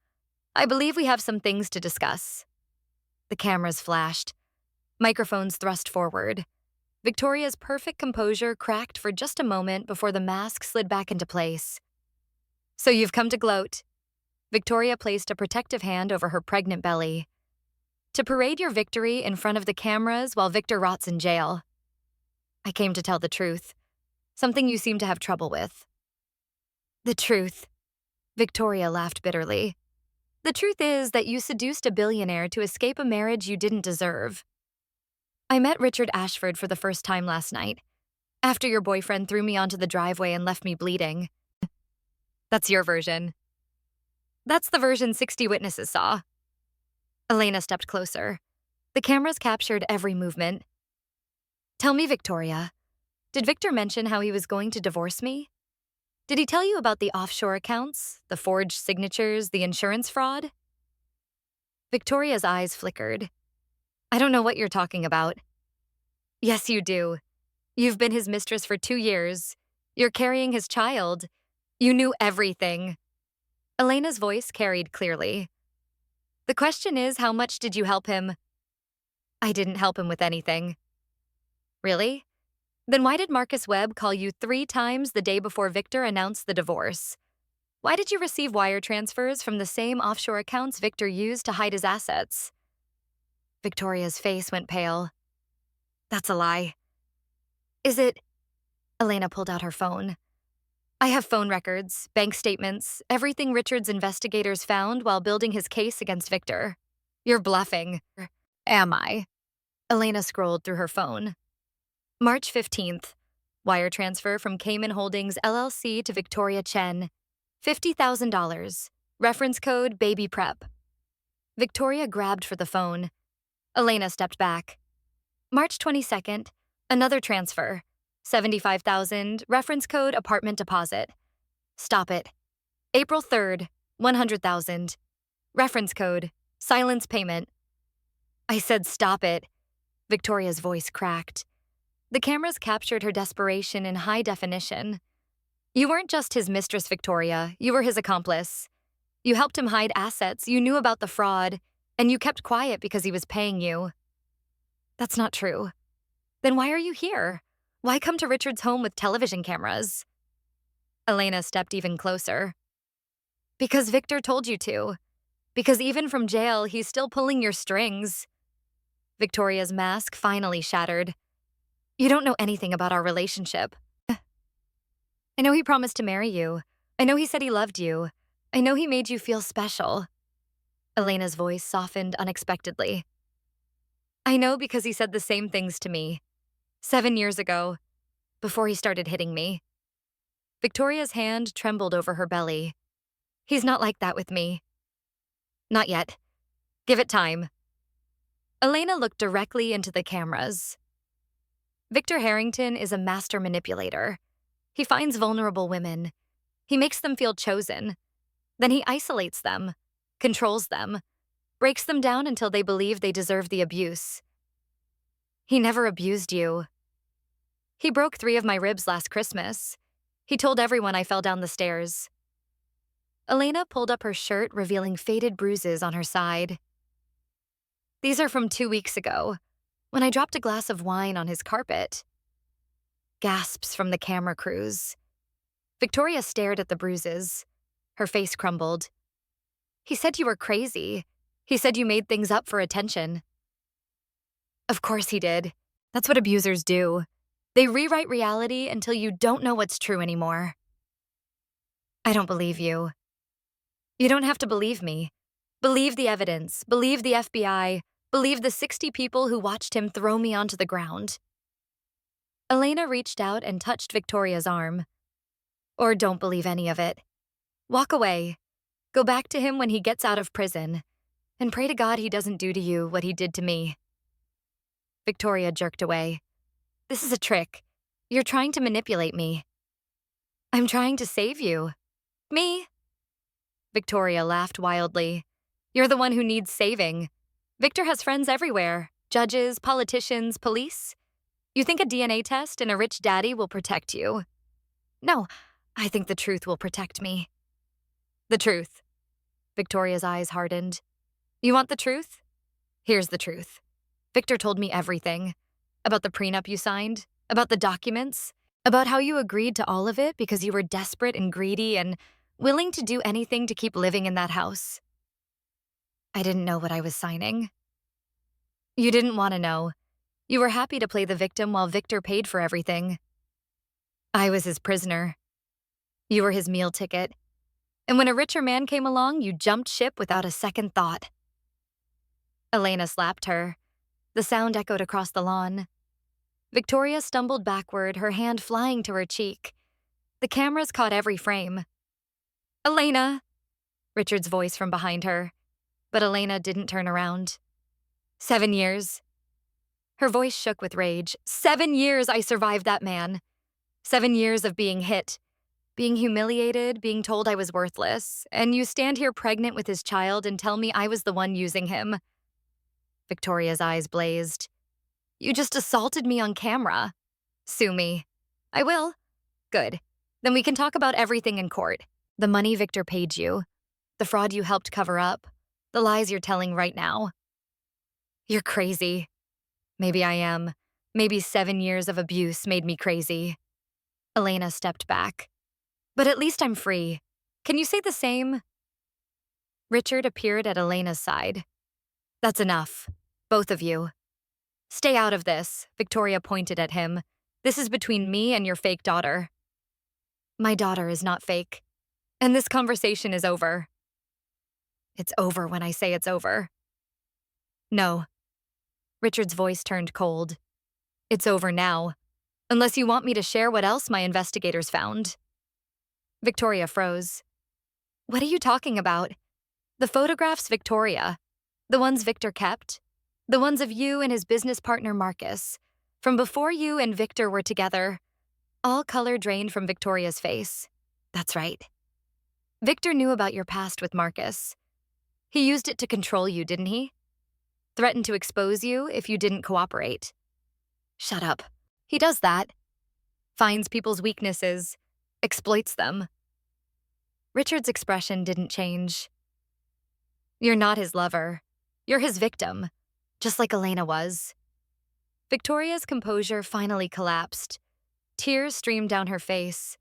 I believe we have some things to discuss. The cameras flashed. Microphones thrust forward. Victoria's perfect composure cracked for just a moment before the mask slid back into place. So you've come to gloat. Victoria placed a protective hand over her pregnant belly. To parade your victory in front of the cameras while Victor rots in jail. I came to tell the truth, something you seem to have trouble with. The truth. Victoria laughed bitterly. The truth is that you seduced a billionaire to escape a marriage you didn't deserve. I met Richard Ashford for the first time last night, after your boyfriend threw me onto the driveway and left me bleeding. That's your version. That's the version 60 witnesses saw. Elena stepped closer. The cameras captured every movement. Tell me, Victoria, did Victor mention how he was going to divorce me? Did he tell you about the offshore accounts, the forged signatures, the insurance fraud? Victoria's eyes flickered. I don't know what you're talking about. Yes, you do. You've been his mistress for 2 years. You're carrying his child. You knew everything. Elena's voice carried clearly. The question is, how much did you help him? I didn't help him with anything. Really? Then why did Marcus Webb call you 3 times the day before Victor announced the divorce? Why did you receive wire transfers from the same offshore accounts Victor used to hide his assets? Victoria's face went pale. That's a lie. Is it? Elena pulled out her phone. I have phone records, bank statements, everything Richard's investigators found while building his case against Victor. You're bluffing. Am I? Elena scrolled through her phone. March 15th. Wire transfer from Cayman Holdings LLC to Victoria Chen. $50,000. Reference code Baby Prep. Victoria grabbed for the phone. Elena stepped back. March 22nd. Another transfer. $75,000. Reference code Apartment Deposit. Stop it. April 3rd. $100,000. Reference code Silence Payment. I said stop it. Victoria's voice cracked. The cameras captured her desperation in high definition. You weren't just his mistress, Victoria. You were his accomplice. You helped him hide assets, you knew about the fraud, and you kept quiet because he was paying you. That's not true. Then why are you here? Why come to Richard's home with television cameras? Elena stepped even closer. Because Victor told you to. Because even from jail, he's still pulling your strings. Victoria's mask finally shattered. You don't know anything about our relationship. I know he promised to marry you. I know he said he loved you. I know he made you feel special. Elena's voice softened unexpectedly. I know because he said the same things to me. 7 years ago, before he started hitting me. Victoria's hand trembled over her belly. He's not like that with me. Not yet. Give it time. Elena looked directly into the cameras. Victor Harrington is a master manipulator. He finds vulnerable women. He makes them feel chosen. Then he isolates them, controls them, breaks them down until they believe they deserve the abuse. He never abused you. He broke 3 of my ribs last Christmas. He told everyone I fell down the stairs. Elena pulled up her shirt, revealing faded bruises on her side. These are from 2 weeks ago, when I dropped a glass of wine on his carpet. Gasps from the camera crews. Victoria stared at the bruises. Her face crumbled. He said you were crazy. He said you made things up for attention. Of course he did. That's what abusers do. They rewrite reality until you don't know what's true anymore. I don't believe you. You don't have to believe me. Believe the evidence. Believe the FBI. Believe the 60 people who watched him throw me onto the ground. Elena reached out and touched Victoria's arm. Or don't believe any of it. Walk away. Go back to him when he gets out of prison. And pray to God he doesn't do to you what he did to me. Victoria jerked away. This is a trick. You're trying to manipulate me. I'm trying to save you. Me? Victoria laughed wildly. You're the one who needs saving. Victor has friends everywhere. Judges, politicians, police? You think a DNA test and a rich daddy will protect you? No, I think the truth will protect me. The truth. Victoria's eyes hardened. You want the truth? Here's the truth. Victor told me everything. About the prenup you signed, about the documents, about how you agreed to all of it because you were desperate and greedy and willing to do anything to keep living in that house. I didn't know what I was signing. You didn't want to know. You were happy to play the victim while Victor paid for everything. I was his prisoner. You were his meal ticket. And when a richer man came along, you jumped ship without a second thought. Elena slapped her. The sound echoed across the lawn. Victoria stumbled backward, her hand flying to her cheek. The cameras caught every frame. Elena! Richard's voice from behind her. But Elena didn't turn around. 7 years. Her voice shook with rage. 7 years I survived that man. 7 years of being hit, being humiliated, being told I was worthless, and you stand here pregnant with his child and tell me I was the one using him. Victoria's eyes blazed. You just assaulted me on camera. Sue me. I will. Good. Then we can talk about everything in court. The money Victor paid you, the fraud you helped cover up, the lies you're telling right now. You're crazy. Maybe I am. Maybe 7 years of abuse made me crazy. Elena stepped back. But at least I'm free. Can you say the same? Richard appeared at Elena's side. That's enough. Both of you. Stay out of this, Victoria pointed at him. This is between me and your fake daughter. My daughter is not fake. And this conversation is over. It's over when I say it's over. No. Richard's voice turned cold. It's over now. Unless you want me to share what else my investigators found. Victoria froze. What are you talking about? The photographs, Victoria. The ones Victor kept. The ones of you and his business partner, Marcus. From before you and Victor were together. All color drained from Victoria's face. That's right. Victor knew about your past with Marcus. He used it to control you, didn't he? Threatened to expose you if you didn't cooperate. Shut up. He does that. Finds people's weaknesses. Exploits them. Richard's expression didn't change. You're not his lover. You're his victim, just like Elena was. Victoria's composure finally collapsed. Tears streamed down her face.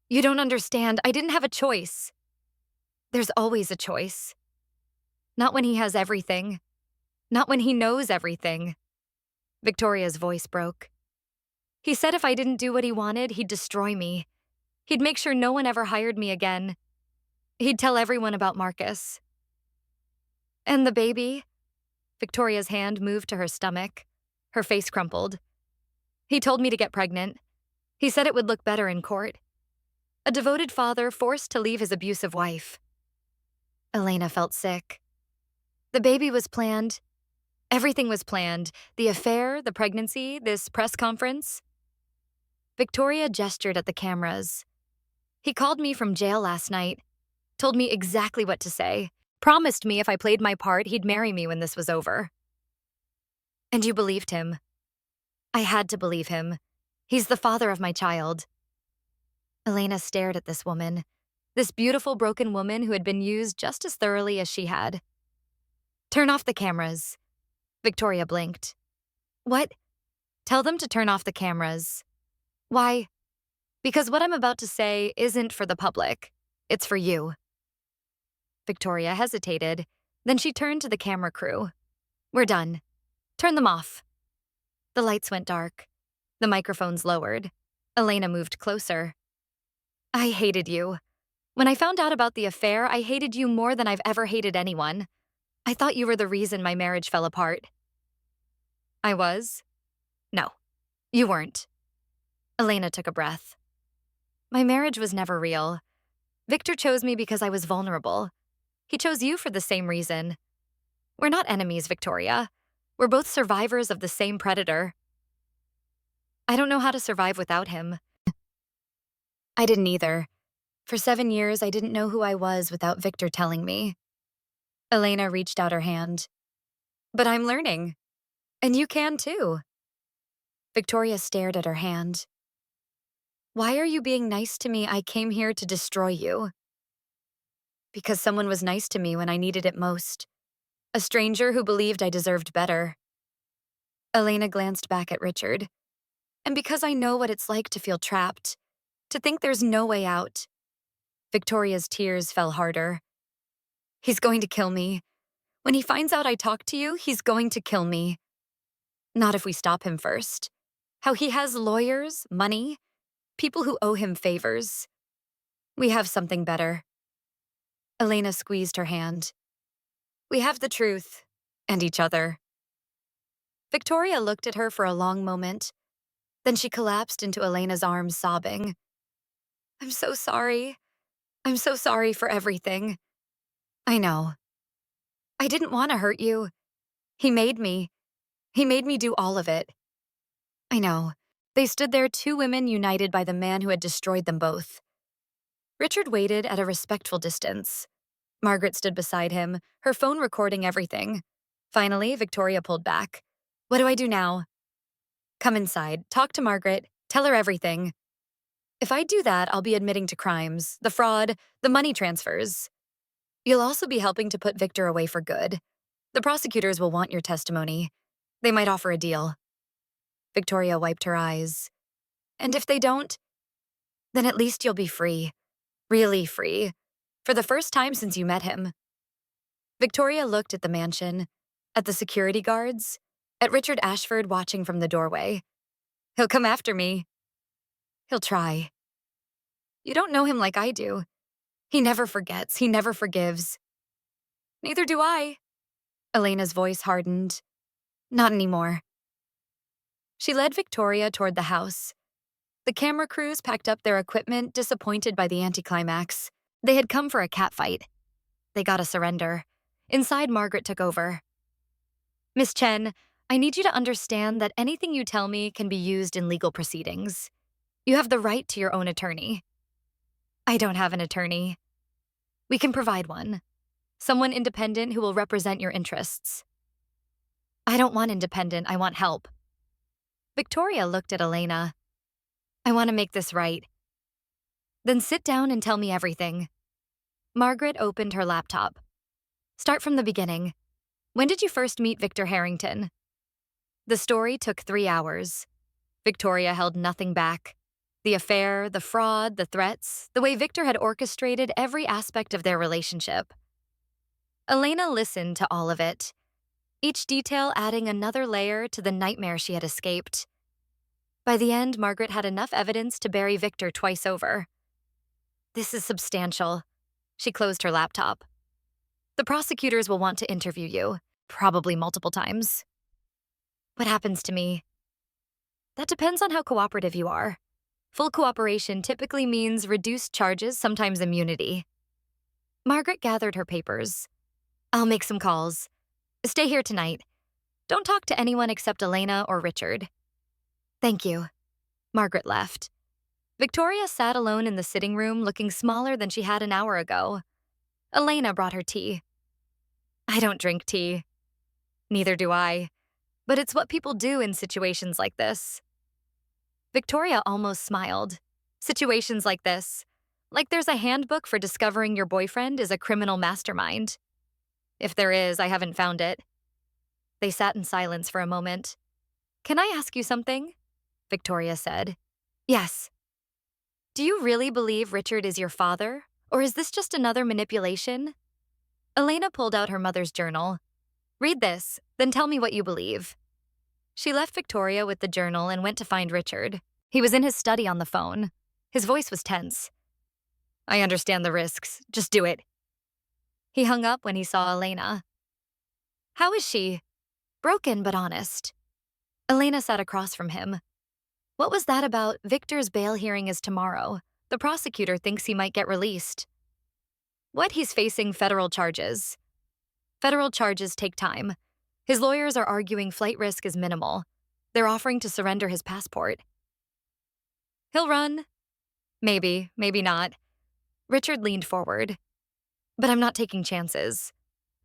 You don't understand. I didn't have a choice. There's always a choice. Not when he has everything. Not when he knows everything. Victoria's voice broke. He said if I didn't do what he wanted, he'd destroy me. He'd make sure no one ever hired me again. He'd tell everyone about Marcus. And the baby? Victoria's hand moved to her stomach. Her face crumpled. He told me to get pregnant. He said it would look better in court. A devoted father forced to leave his abusive wife. Elena felt sick. The baby was planned. Everything was planned. The affair, the pregnancy, this press conference. Victoria gestured at the cameras. He called me from jail last night. Told me exactly what to say. Promised me if I played my part, he'd marry me when this was over. And you believed him. I had to believe him. He's the father of my child. Elena stared at this woman. This beautiful broken woman who had been used just as thoroughly as she had. Turn off the cameras. Victoria blinked. What? Tell them to turn off the cameras. Why? Because what I'm about to say isn't for the public. It's for you. Victoria hesitated. Then she turned to the camera crew. We're done. Turn them off. The lights went dark. The microphones lowered. Elena moved closer. I hated you. When I found out about the affair, I hated you more than I've ever hated anyone. I thought you were the reason my marriage fell apart. I was? No, you weren't. Elena took a breath. My marriage was never real. Victor chose me because I was vulnerable. He chose you for the same reason. We're not enemies, Victoria. We're both survivors of the same predator. I don't know how to survive without him. I didn't either. For 7 years, I didn't know who I was without Victor telling me. Elena reached out her hand. But I'm learning. And you can too. Victoria stared at her hand. Why are you being nice to me? I came here to destroy you. Because someone was nice to me when I needed it most. A stranger who believed I deserved better. Elena glanced back at Richard. And because I know what it's like to feel trapped, to think there's no way out. Victoria's tears fell harder. He's going to kill me. When he finds out I talked to you, he's going to kill me. Not if we stop him first. How he has lawyers, money, people who owe him favors. We have something better. Elena squeezed her hand. We have the truth, and each other. Victoria looked at her for a long moment. Then she collapsed into Elena's arms, sobbing. I'm so sorry. I'm so sorry for everything. I know. I didn't want to hurt you. He made me. He made me do all of it. I know. They stood there, two women united by the man who had destroyed them both. Richard waited at a respectful distance. Margaret stood beside him, her phone recording everything. Finally, Victoria pulled back. What do I do now? Come inside, talk to Margaret, tell her everything. If I do that, I'll be admitting to crimes, the fraud, the money transfers. You'll also be helping to put Victor away for good. The prosecutors will want your testimony. They might offer a deal. Victoria wiped her eyes. And if they don't, then at least you'll be free. Really free. For the first time since you met him. Victoria looked at the mansion, at the security guards, at Richard Ashford watching from the doorway. He'll come after me. He'll try. You don't know him like I do. He never forgets. He never forgives. Neither do I. Elena's voice hardened. Not anymore. She led Victoria toward the house. The camera crews packed up their equipment, disappointed by the anticlimax. They had come for a catfight. They got a surrender. Inside, Margaret took over. Miss Chen, I need you to understand that anything you tell me can be used in legal proceedings. You have the right to your own attorney. I don't have an attorney. We can provide one. Someone independent who will represent your interests. I don't want independent, I want help. Victoria looked at Elena. I want to make this right. Then sit down and tell me everything. Margaret opened her laptop. Start from the beginning. When did you first meet Victor Harrington? The story took 3 hours. Victoria held nothing back. The affair, the fraud, the threats, the way Victor had orchestrated every aspect of their relationship. Elena listened to all of it, each detail adding another layer to the nightmare she had escaped. By the end, Margaret had enough evidence to bury Victor twice over. This is substantial. She closed her laptop. The prosecutors will want to interview you, probably multiple times. What happens to me? That depends on how cooperative you are. Full cooperation typically means reduced charges, sometimes immunity. Margaret gathered her papers. I'll make some calls. Stay here tonight. Don't talk to anyone except Elena or Richard. Thank you. Margaret left. Victoria sat alone in the sitting room, looking smaller than she had an hour ago. Elena brought her tea. I don't drink tea. Neither do I. But it's what people do in situations like this. Victoria almost smiled. Situations like this. Like there's a handbook for discovering your boyfriend is a criminal mastermind. If there is, I haven't found it. They sat in silence for a moment. Can I ask you something? Victoria said. Yes. Do you really believe Richard is your father? Or is this just another manipulation? Elena pulled out her mother's journal. Read this, then tell me what you believe. She left Victoria with the journal and went to find Richard. He was in his study on the phone. His voice was tense. I understand the risks. Just do it. He hung up when he saw Elena. How is she? Broken but honest. Elena sat across from him. What was that about? Victor's bail hearing is tomorrow. The prosecutor thinks he might get released. What? He's facing federal charges. Federal charges take time. His lawyers are arguing flight risk is minimal. They're offering to surrender his passport. He'll run. Maybe, maybe not. Richard leaned forward. But I'm not taking chances.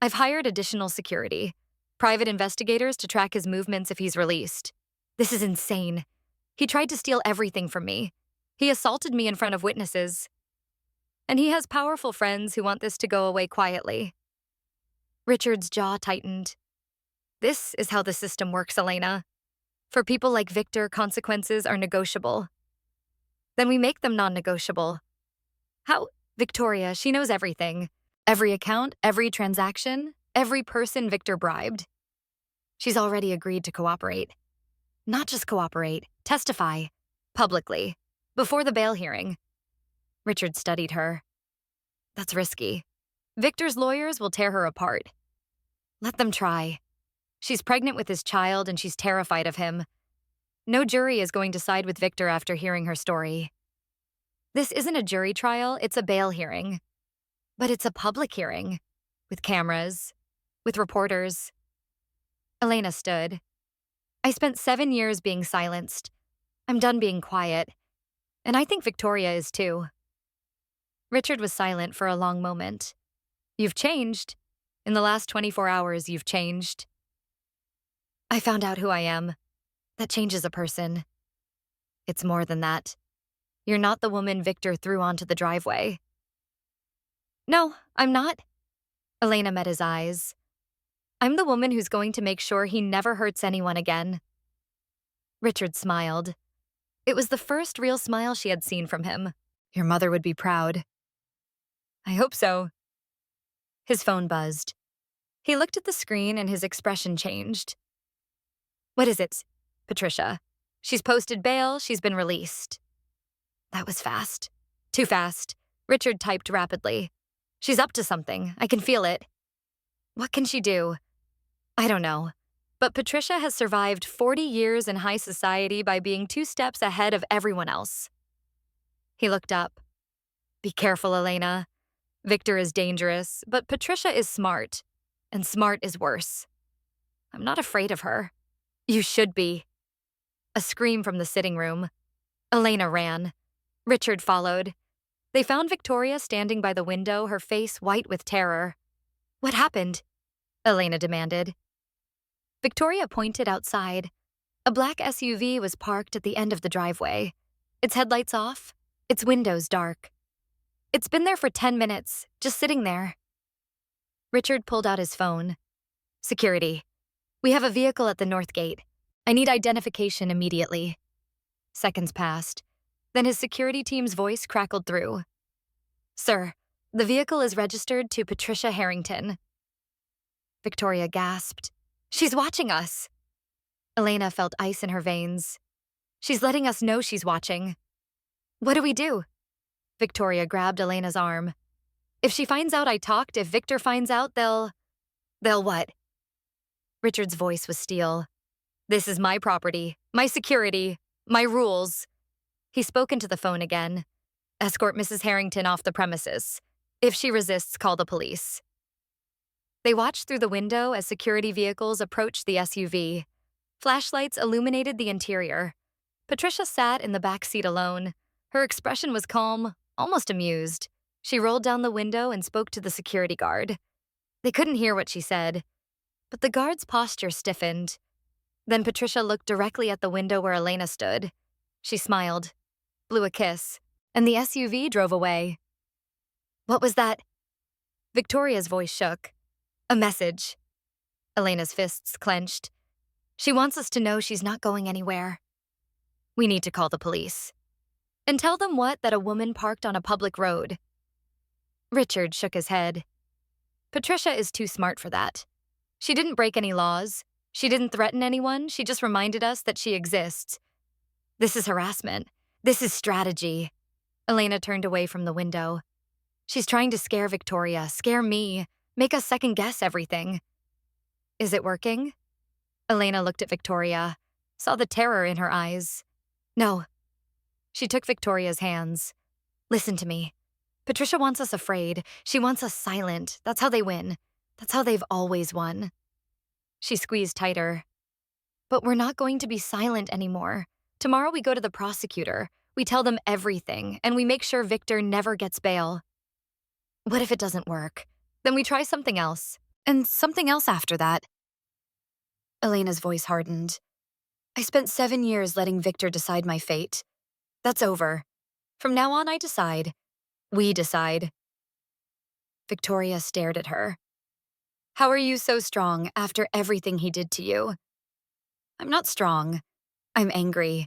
I've hired additional security. Private investigators to track his movements if he's released. This is insane. He tried to steal everything from me. He assaulted me in front of witnesses. And he has powerful friends who want this to go away quietly. Richard's jaw tightened. This is how the system works, Elena. For people like Victor, consequences are negotiable. Then we make them non-negotiable. How? Victoria, she knows everything. Every account, every transaction, every person Victor bribed. She's already agreed to cooperate. Not just cooperate, testify. Publicly. Before the bail hearing. Richard studied her. That's risky. Victor's lawyers will tear her apart. Let them try. She's pregnant with his child and she's terrified of him. No jury is going to side with Victor after hearing her story. This isn't a jury trial, it's a bail hearing. But it's a public hearing. With cameras. With reporters. Elena stood. I spent 7 years being silenced. I'm done being quiet. And I think Victoria is too. Richard was silent for a long moment. You've changed. In the last 24 hours, you've changed. I found out who I am. That changes a person. It's more than that. You're not the woman Victor threw onto the driveway. No, I'm not. Elena met his eyes. I'm the woman who's going to make sure he never hurts anyone again. Richard smiled. It was the first real smile she had seen from him. Your mother would be proud. I hope so. His phone buzzed. He looked at the screen and his expression changed. What is it? Patricia. She's posted bail, she's been released. That was fast. Too fast. Richard typed rapidly. She's up to something. I can feel it. What can she do? I don't know. But Patricia has survived 40 years in high society by being 2 steps ahead of everyone else. He looked up. Be careful, Elena. Victor is dangerous, but Patricia is smart. And smart is worse. I'm not afraid of her. You should be. A scream from the sitting room. Elena ran. Richard followed. They found Victoria standing by the window, her face white with terror. What happened? Elena demanded. Victoria pointed outside. A black SUV was parked at the end of the driveway. Its headlights off, its windows dark. It's been there for 10 minutes, just sitting there. Richard pulled out his phone. Security. We have a vehicle at the north gate. I need identification immediately. Seconds passed. Then his security team's voice crackled through. Sir, the vehicle is registered to Patricia Harrington. Victoria gasped. She's watching us. Elena felt ice in her veins. She's letting us know she's watching. What do we do? Victoria grabbed Elena's arm. If she finds out I talked, if Victor finds out, they'll what? Richard's voice was steel. This is my property, my security, my rules. He spoke into the phone again. Escort Mrs. Harrington off the premises. If she resists, call the police. They watched through the window as security vehicles approached the SUV. Flashlights illuminated the interior. Patricia sat in the back seat alone. Her expression was calm, almost amused. She rolled down the window and spoke to the security guard. They couldn't hear what she said, but the guard's posture stiffened. Then Patricia looked directly at the window where Elena stood. She smiled, blew a kiss, and the SUV drove away. What was that? Victoria's voice shook. A message. Elena's fists clenched. She wants us to know she's not going anywhere. We need to call the police. And tell them what? That a woman parked on a public road. Richard shook his head. Patricia is too smart for that. She didn't break any laws. She didn't threaten anyone. She just reminded us that she exists. This is harassment. This is strategy. Elena turned away from the window. She's trying to scare Victoria, scare me, make us second-guess everything. Is it working? Elena looked at Victoria, saw the terror in her eyes. No. She took Victoria's hands. Listen to me. Patricia wants us afraid. She wants us silent. That's how they win. That's how they've always won. She squeezed tighter. But we're not going to be silent anymore. Tomorrow we go to the prosecutor. We tell them everything, and we make sure Victor never gets bail. What if it doesn't work? Then we try something else. And something else after that. Elena's voice hardened. I spent 7 years letting Victor decide my fate. That's over. From now on, I decide. We decide. Victoria stared at her. How are you so strong after everything he did to you? I'm not strong. I'm angry.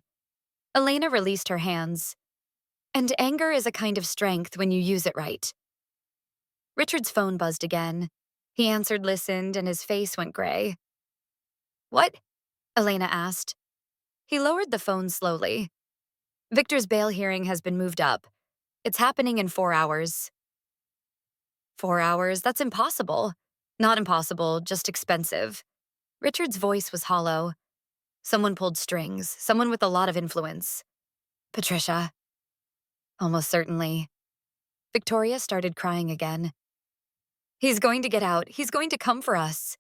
Elena released her hands. And anger is a kind of strength when you use it right. Richard's phone buzzed again. He answered, listened, and his face went gray. What? Elena asked. He lowered the phone slowly. Victor's bail hearing has been moved up. It's happening in 4 hours. 4 hours? That's impossible. Not impossible, just expensive. Richard's voice was hollow. Someone pulled strings, someone with a lot of influence. Patricia. Almost certainly. Victoria started crying again. He's going to get out. He's going to come for us.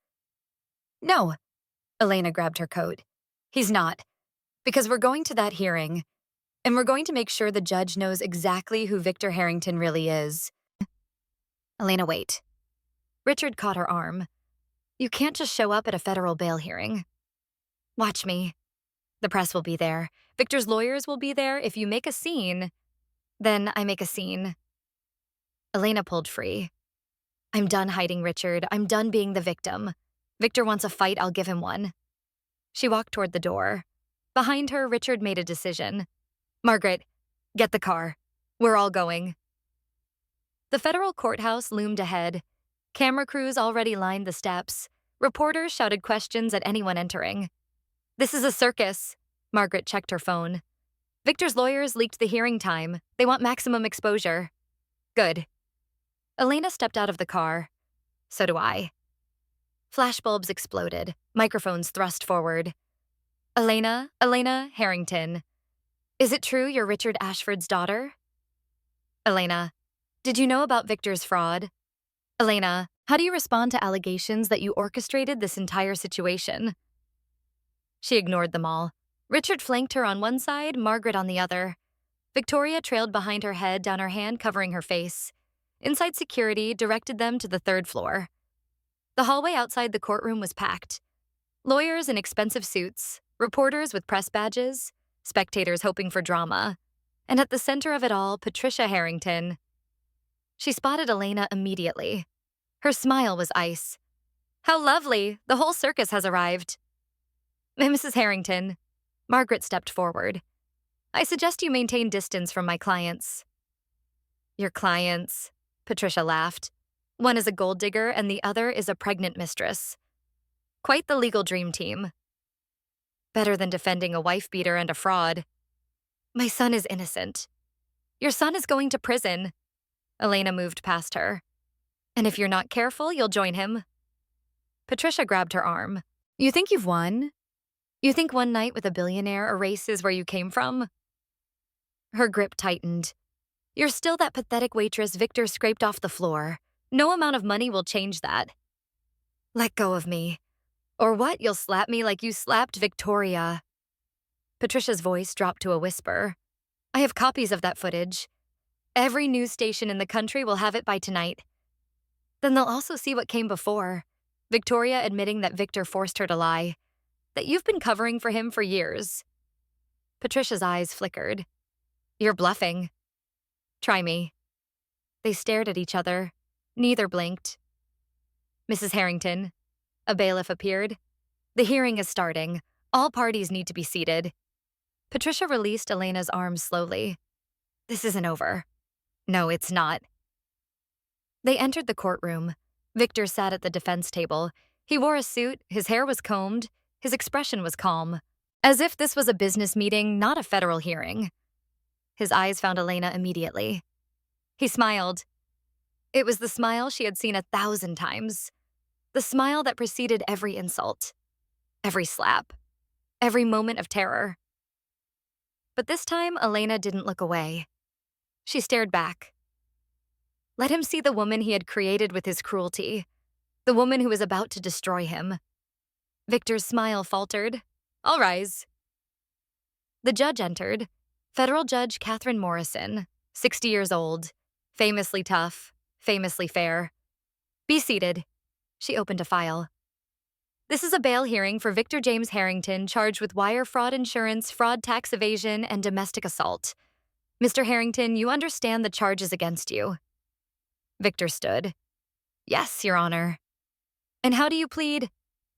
No. Elena grabbed her coat. He's not. Because we're going to that hearing, and we're going to make sure the judge knows exactly who Victor Harrington really is. Elena, wait. Richard caught her arm. You can't just show up at a federal bail hearing. Watch me. The press will be there. Victor's lawyers will be there. If you make a scene, then I make a scene. Elena pulled free. I'm done hiding, Richard. I'm done being the victim. Victor wants a fight, I'll give him one. She walked toward the door. Behind her, Richard made a decision. Margaret, get the car. We're all going. The federal courthouse loomed ahead. Camera crews already lined the steps. Reporters shouted questions at anyone entering. This is a circus. Margaret checked her phone. Victor's lawyers leaked the hearing time. They want maximum exposure. Good. Elena stepped out of the car. So do I. Flashbulbs exploded. Microphones thrust forward. Elena Harrington. Is it true you're Richard Ashford's daughter? Elena, did you know about Victor's fraud? Elena, how do you respond to allegations that you orchestrated this entire situation? She ignored them all. Richard flanked her on one side, Margaret on the other. Victoria trailed behind her head, down her hand covering her face. Inside security directed them to the 3rd floor. The hallway outside the courtroom was packed. Lawyers in expensive suits, reporters with press badges, spectators hoping for drama. And at the center of it all, Patricia Harrington. She spotted Elena immediately. Her smile was ice. How lovely! The whole circus has arrived. Mrs. Harrington. Margaret stepped forward. I suggest you maintain distance from my clients. Your clients? Patricia laughed. One is a gold digger and the other is a pregnant mistress. Quite the legal dream team. Better than defending a wife-beater and a fraud. My son is innocent. Your son is going to prison. Elena moved past her. And if you're not careful, you'll join him. Patricia grabbed her arm. You think you've won? You think one night with a billionaire erases where you came from? Her grip tightened. You're still that pathetic waitress Victor scraped off the floor. No amount of money will change that. Let go of me. Or what? You'll slap me like you slapped Victoria. Patricia's voice dropped to a whisper. I have copies of that footage. Every news station in the country will have it by tonight. Then they'll also see what came before. Victoria admitting that Victor forced her to lie. That you've been covering for him for years. Patricia's eyes flickered. You're bluffing. Try me. They stared at each other. Neither blinked. Mrs. Harrington. A bailiff appeared. The hearing is starting. All parties need to be seated. Patricia released Elena's arms slowly. This isn't over. No, it's not. They entered the courtroom. Victor sat at the defense table. He wore a suit, his hair was combed, his expression was calm. As if this was a business meeting, not a federal hearing. His eyes found Elena immediately. He smiled. It was the smile she had seen 1,000 times. The smile that preceded every insult, every slap, every moment of terror. But this time, Elena didn't look away. She stared back. Let him see the woman he had created with his cruelty, the woman who was about to destroy him. Victor's smile faltered. I'll rise. The judge entered. Federal Judge Catherine Morrison, 60 years old, famously tough, famously fair. Be seated. She opened a file. This is a bail hearing for Victor James Harrington charged with wire fraud, insurance, fraud, tax evasion, and domestic assault. Mr. Harrington, you understand the charges against you. Victor stood. Yes, Your Honor. And how do you plead?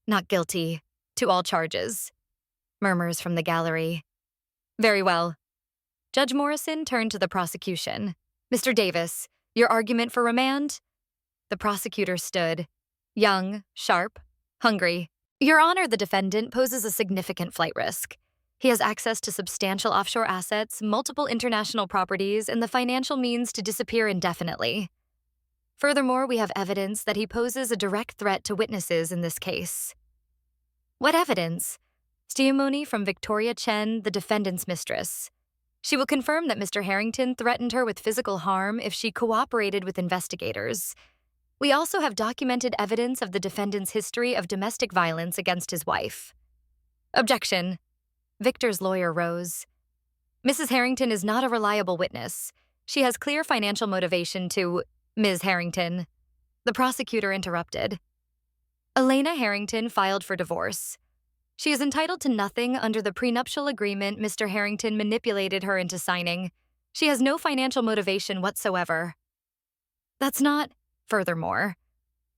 Not guilty to all charges. Murmurs from the gallery. Very well. Judge Morrison turned to the prosecution. Mr. Davis, your argument for remand? The prosecutor stood. Young, sharp, hungry. Your Honor, the defendant poses a significant flight risk. He has access to substantial offshore assets, multiple international properties, and the financial means to disappear indefinitely. Furthermore, we have evidence that he poses a direct threat to witnesses in this case. What evidence? Testimony from Victoria Chen, the defendant's mistress. She will confirm that Mr. Harrington threatened her with physical harm if she cooperated with investigators. We also have documented evidence of the defendant's history of domestic violence against his wife. Objection. Victor's lawyer rose. Mrs. Harrington is not a reliable witness. She has clear financial motivation to Ms. Harrington. The prosecutor interrupted. Elena Harrington filed for divorce. She is entitled to nothing under the prenuptial agreement Mr. Harrington manipulated her into signing. She has no financial motivation whatsoever. That's not. Furthermore,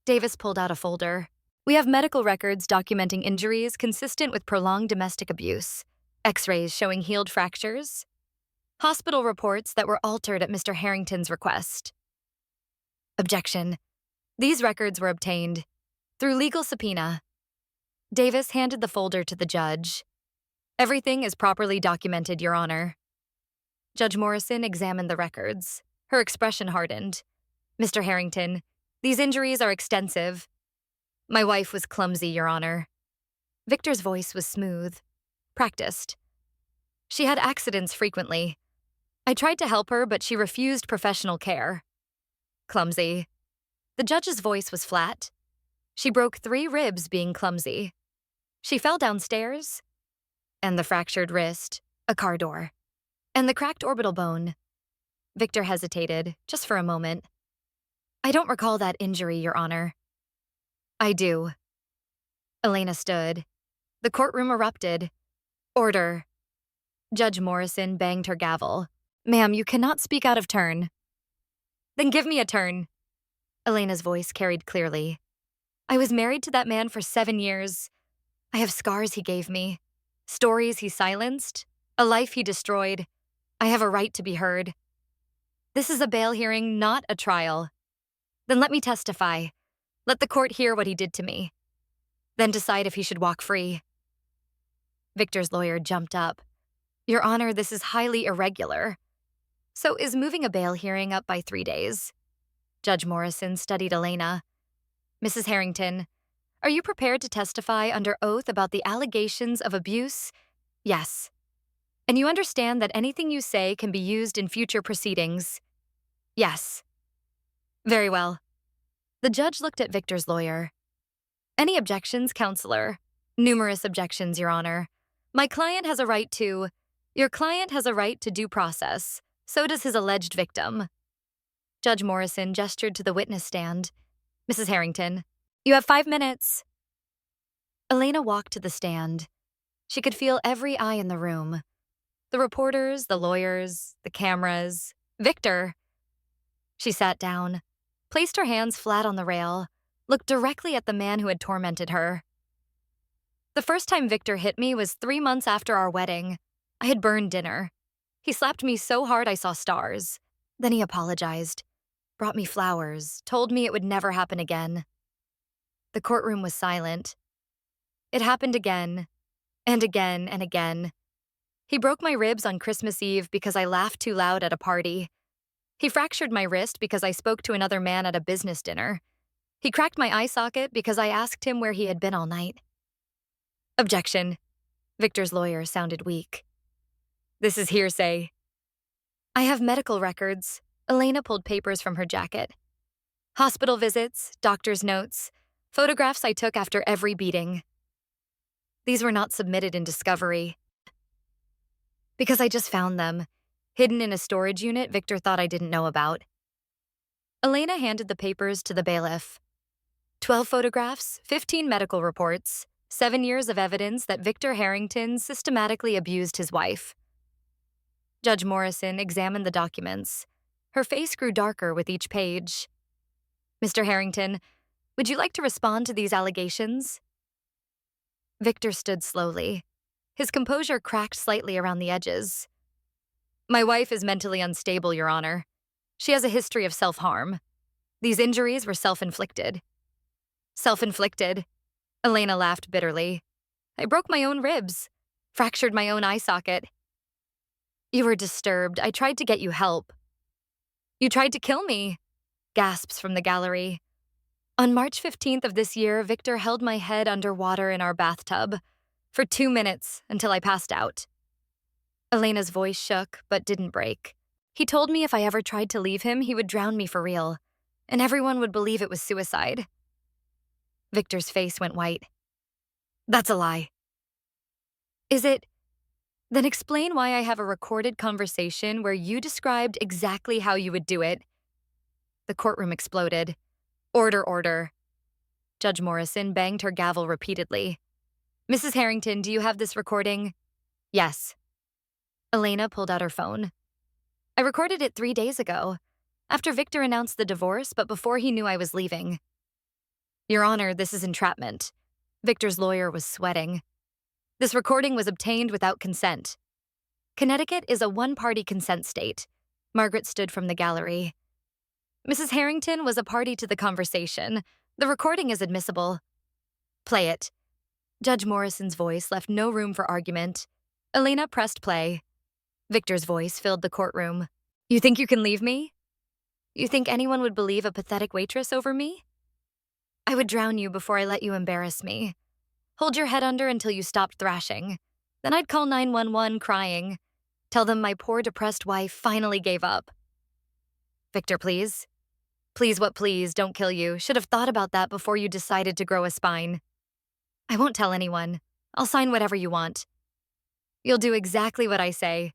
Davis pulled out a folder. We have medical records documenting injuries consistent with prolonged domestic abuse, X-rays showing healed fractures, hospital reports that were altered at Mr. Harrington's request. Objection. These records were obtained through legal subpoena. Davis handed the folder to the judge. Everything is properly documented, Your Honor. Judge Morrison examined the records. Her expression hardened. Mr. Harrington, these injuries are extensive. My wife was clumsy, Your Honor. Victor's voice was smooth, practiced. She had accidents frequently. I tried to help her, but she refused professional care. Clumsy. The judge's voice was flat. She broke 3 ribs being clumsy. She fell downstairs. And the fractured wrist, a car door. And the cracked orbital bone. Victor hesitated, just for a moment. I don't recall that injury, Your Honor. I do. Elena stood. The courtroom erupted. Order. Judge Morrison banged her gavel. Ma'am, you cannot speak out of turn. Then give me a turn. Elena's voice carried clearly. I was married to that man for 7 years. I have scars he gave me, stories he silenced, a life he destroyed. I have a right to be heard. This is a bail hearing, not a trial. Then let me testify. Let the court hear what he did to me. Then decide if he should walk free. Victor's lawyer jumped up. Your Honor, this is highly irregular. So is moving a bail hearing up by 3 days? Judge Morrison studied Elena. Mrs. Harrington, are you prepared to testify under oath about the allegations of abuse? Yes. And you understand that anything you say can be used in future proceedings? Yes. Very well. The judge looked at Victor's lawyer. Any objections, counselor? Numerous objections, Your Honor. My client has a right to... Your client has a right to due process. So does his alleged victim. Judge Morrison gestured to the witness stand. Mrs. Harrington, you have 5 minutes. Elena walked to the stand. She could feel every eye in the room. The reporters, the lawyers, the cameras. Victor. She sat down, placed her hands flat on the rail, looked directly at the man who had tormented her. The first time Victor hit me was 3 months after our wedding. I had burned dinner. He slapped me so hard I saw stars. Then he apologized, brought me flowers, told me it would never happen again. The courtroom was silent. It happened again, and again, and again. He broke my ribs on Christmas Eve because I laughed too loud at a party. He fractured my wrist because I spoke to another man at a business dinner. He cracked my eye socket because I asked him where he had been all night. Objection. Victor's lawyer sounded weak. This is hearsay. I have medical records. Elena pulled papers from her jacket. Hospital visits, doctor's notes, photographs I took after every beating. These were not submitted in discovery. Because I just found them, hidden in a storage unit Victor thought I didn't know about. Elena handed the papers to the bailiff. 12 photographs, 15 medical reports. 7 years of evidence that Victor Harrington systematically abused his wife. Judge Morrison examined the documents. Her face grew darker with each page. Mr. Harrington, would you like to respond to these allegations? Victor stood slowly. His composure cracked slightly around the edges. My wife is mentally unstable, Your Honor. She has a history of self-harm. These injuries were self-inflicted. Self-inflicted? Elena laughed bitterly. I broke my own ribs, fractured my own eye socket. You were disturbed. I tried to get you help. You tried to kill me, gasps from the gallery. On March 15th of this year, Victor held my head underwater in our bathtub for 2 minutes until I passed out. Elena's voice shook, but didn't break. He told me if I ever tried to leave him, he would drown me for real, and everyone would believe it was suicide. Victor's face went white. That's a lie. Is it? Then explain why I have a recorded conversation where you described exactly how you would do it. The courtroom exploded. Order, order. Judge Morrison banged her gavel repeatedly. Mrs. Harrington, do you have this recording? Yes. Elena pulled out her phone. I recorded it 3 days ago, after Victor announced the divorce, but before he knew I was leaving. Your Honor, this is entrapment. Victor's lawyer was sweating. This recording was obtained without consent. Connecticut is a one-party consent state. Margaret stood from the gallery. Mrs. Harrington was a party to the conversation. The recording is admissible. Play it. Judge Morrison's voice left no room for argument. Elena pressed play. Victor's voice filled the courtroom. You think you can leave me? You think anyone would believe a pathetic waitress over me? I would drown you before I let you embarrass me. Hold your head under until you stopped thrashing. Then I'd call 911 crying. Tell them my poor depressed wife finally gave up. Victor, please. Please, what please, don't kill you. Should have thought about that before you decided to grow a spine. I won't tell anyone. I'll sign whatever you want. You'll do exactly what I say,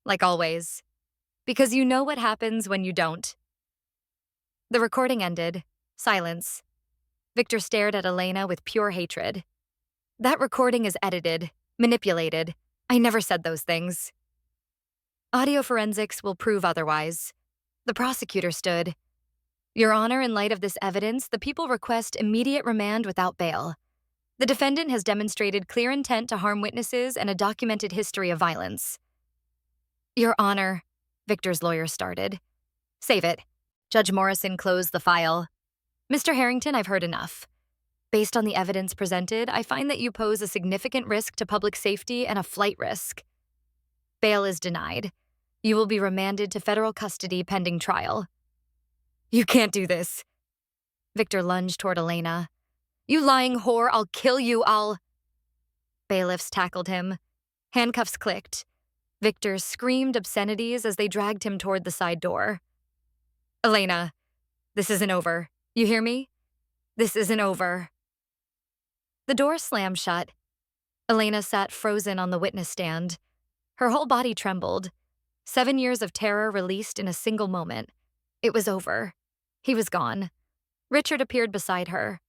like always. Because you know what happens when you don't. The recording ended. Silence. Victor stared at Elena with pure hatred. That recording is edited, manipulated. I never said those things. Audio forensics will prove otherwise. The prosecutor stood. Your Honor, in light of this evidence, the people request immediate remand without bail. The defendant has demonstrated clear intent to harm witnesses and a documented history of violence. Your Honor, Victor's lawyer started. Save it. Judge Morrison closed the file. Mr. Harrington, I've heard enough. Based on the evidence presented, I find that you pose a significant risk to public safety and a flight risk. Bail is denied. You will be remanded to federal custody pending trial. You can't do this. Victor lunged toward Elena. You lying whore, I'll kill you, Bailiffs tackled him. Handcuffs clicked. Victor screamed obscenities as they dragged him toward the side door. Elena, this isn't over. You hear me? This isn't over. The door slammed shut. Elena sat frozen on the witness stand. Her whole body trembled. 7 years of terror released in a single moment. It was over. He was gone. Richard appeared beside her.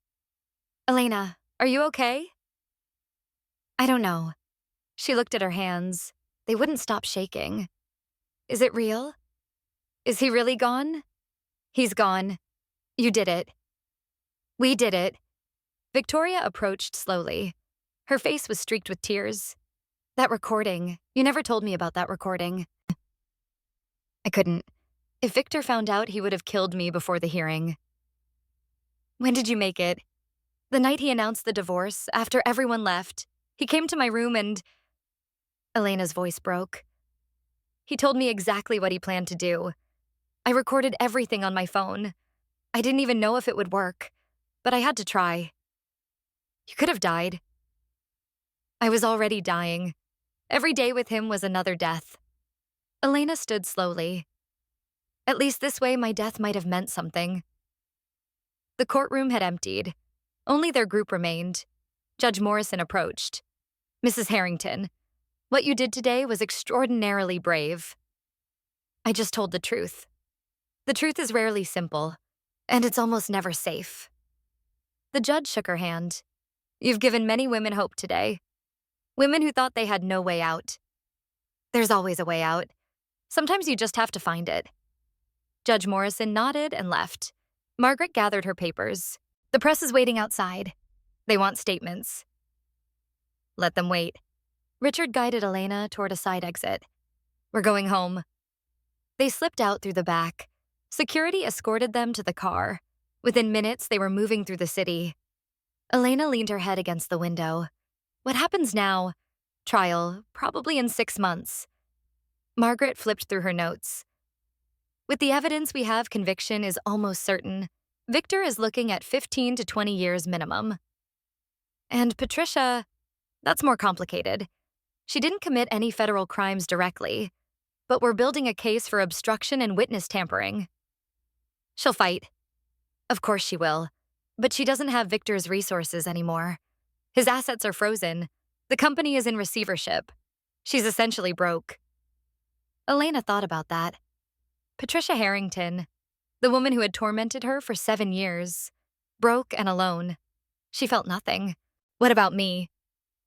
Elena, are you okay? I don't know. She looked at her hands. They wouldn't stop shaking. Is it real? Is he really gone? He's gone. You did it. We did it. Victoria approached slowly. Her face was streaked with tears. That recording. You never told me about that recording. I couldn't. If Victor found out, he would have killed me before the hearing. When did you make it? The night he announced the divorce, after everyone left. He came to my room and... Elena's voice broke. He told me exactly what he planned to do. I recorded everything on my phone. I didn't even know if it would work, but I had to try. You could have died. I was already dying. Every day with him was another death. Elena stood slowly. At least this way my death might have meant something. The courtroom had emptied. Only their group remained. Judge Morrison approached. Mrs. Harrington, what you did today was extraordinarily brave. I just told the truth. The truth is rarely simple, and it's almost never safe. The judge shook her hand. You've given many women hope today. Women who thought they had no way out. There's always a way out. Sometimes you just have to find it. Judge Morrison nodded and left. Margaret gathered her papers. The press is waiting outside. They want statements. Let them wait. Richard guided Elena toward a side exit. We're going home. They slipped out through the back. Security escorted them to the car. Within minutes, they were moving through the city. Elena leaned her head against the window. What happens now? Trial, probably in 6 months. Margaret flipped through her notes. With the evidence we have, conviction is almost certain. Victor is looking at 15 to 20 years minimum. And Patricia, that's more complicated. She didn't commit any federal crimes directly, but we're building a case for obstruction and witness tampering. She'll fight. Of course she will. But she doesn't have Victor's resources anymore. His assets are frozen. The company is in receivership. She's essentially broke. Elena thought about that. Patricia Harrington, the woman who had tormented her for 7 years, broke and alone. She felt nothing. What about me?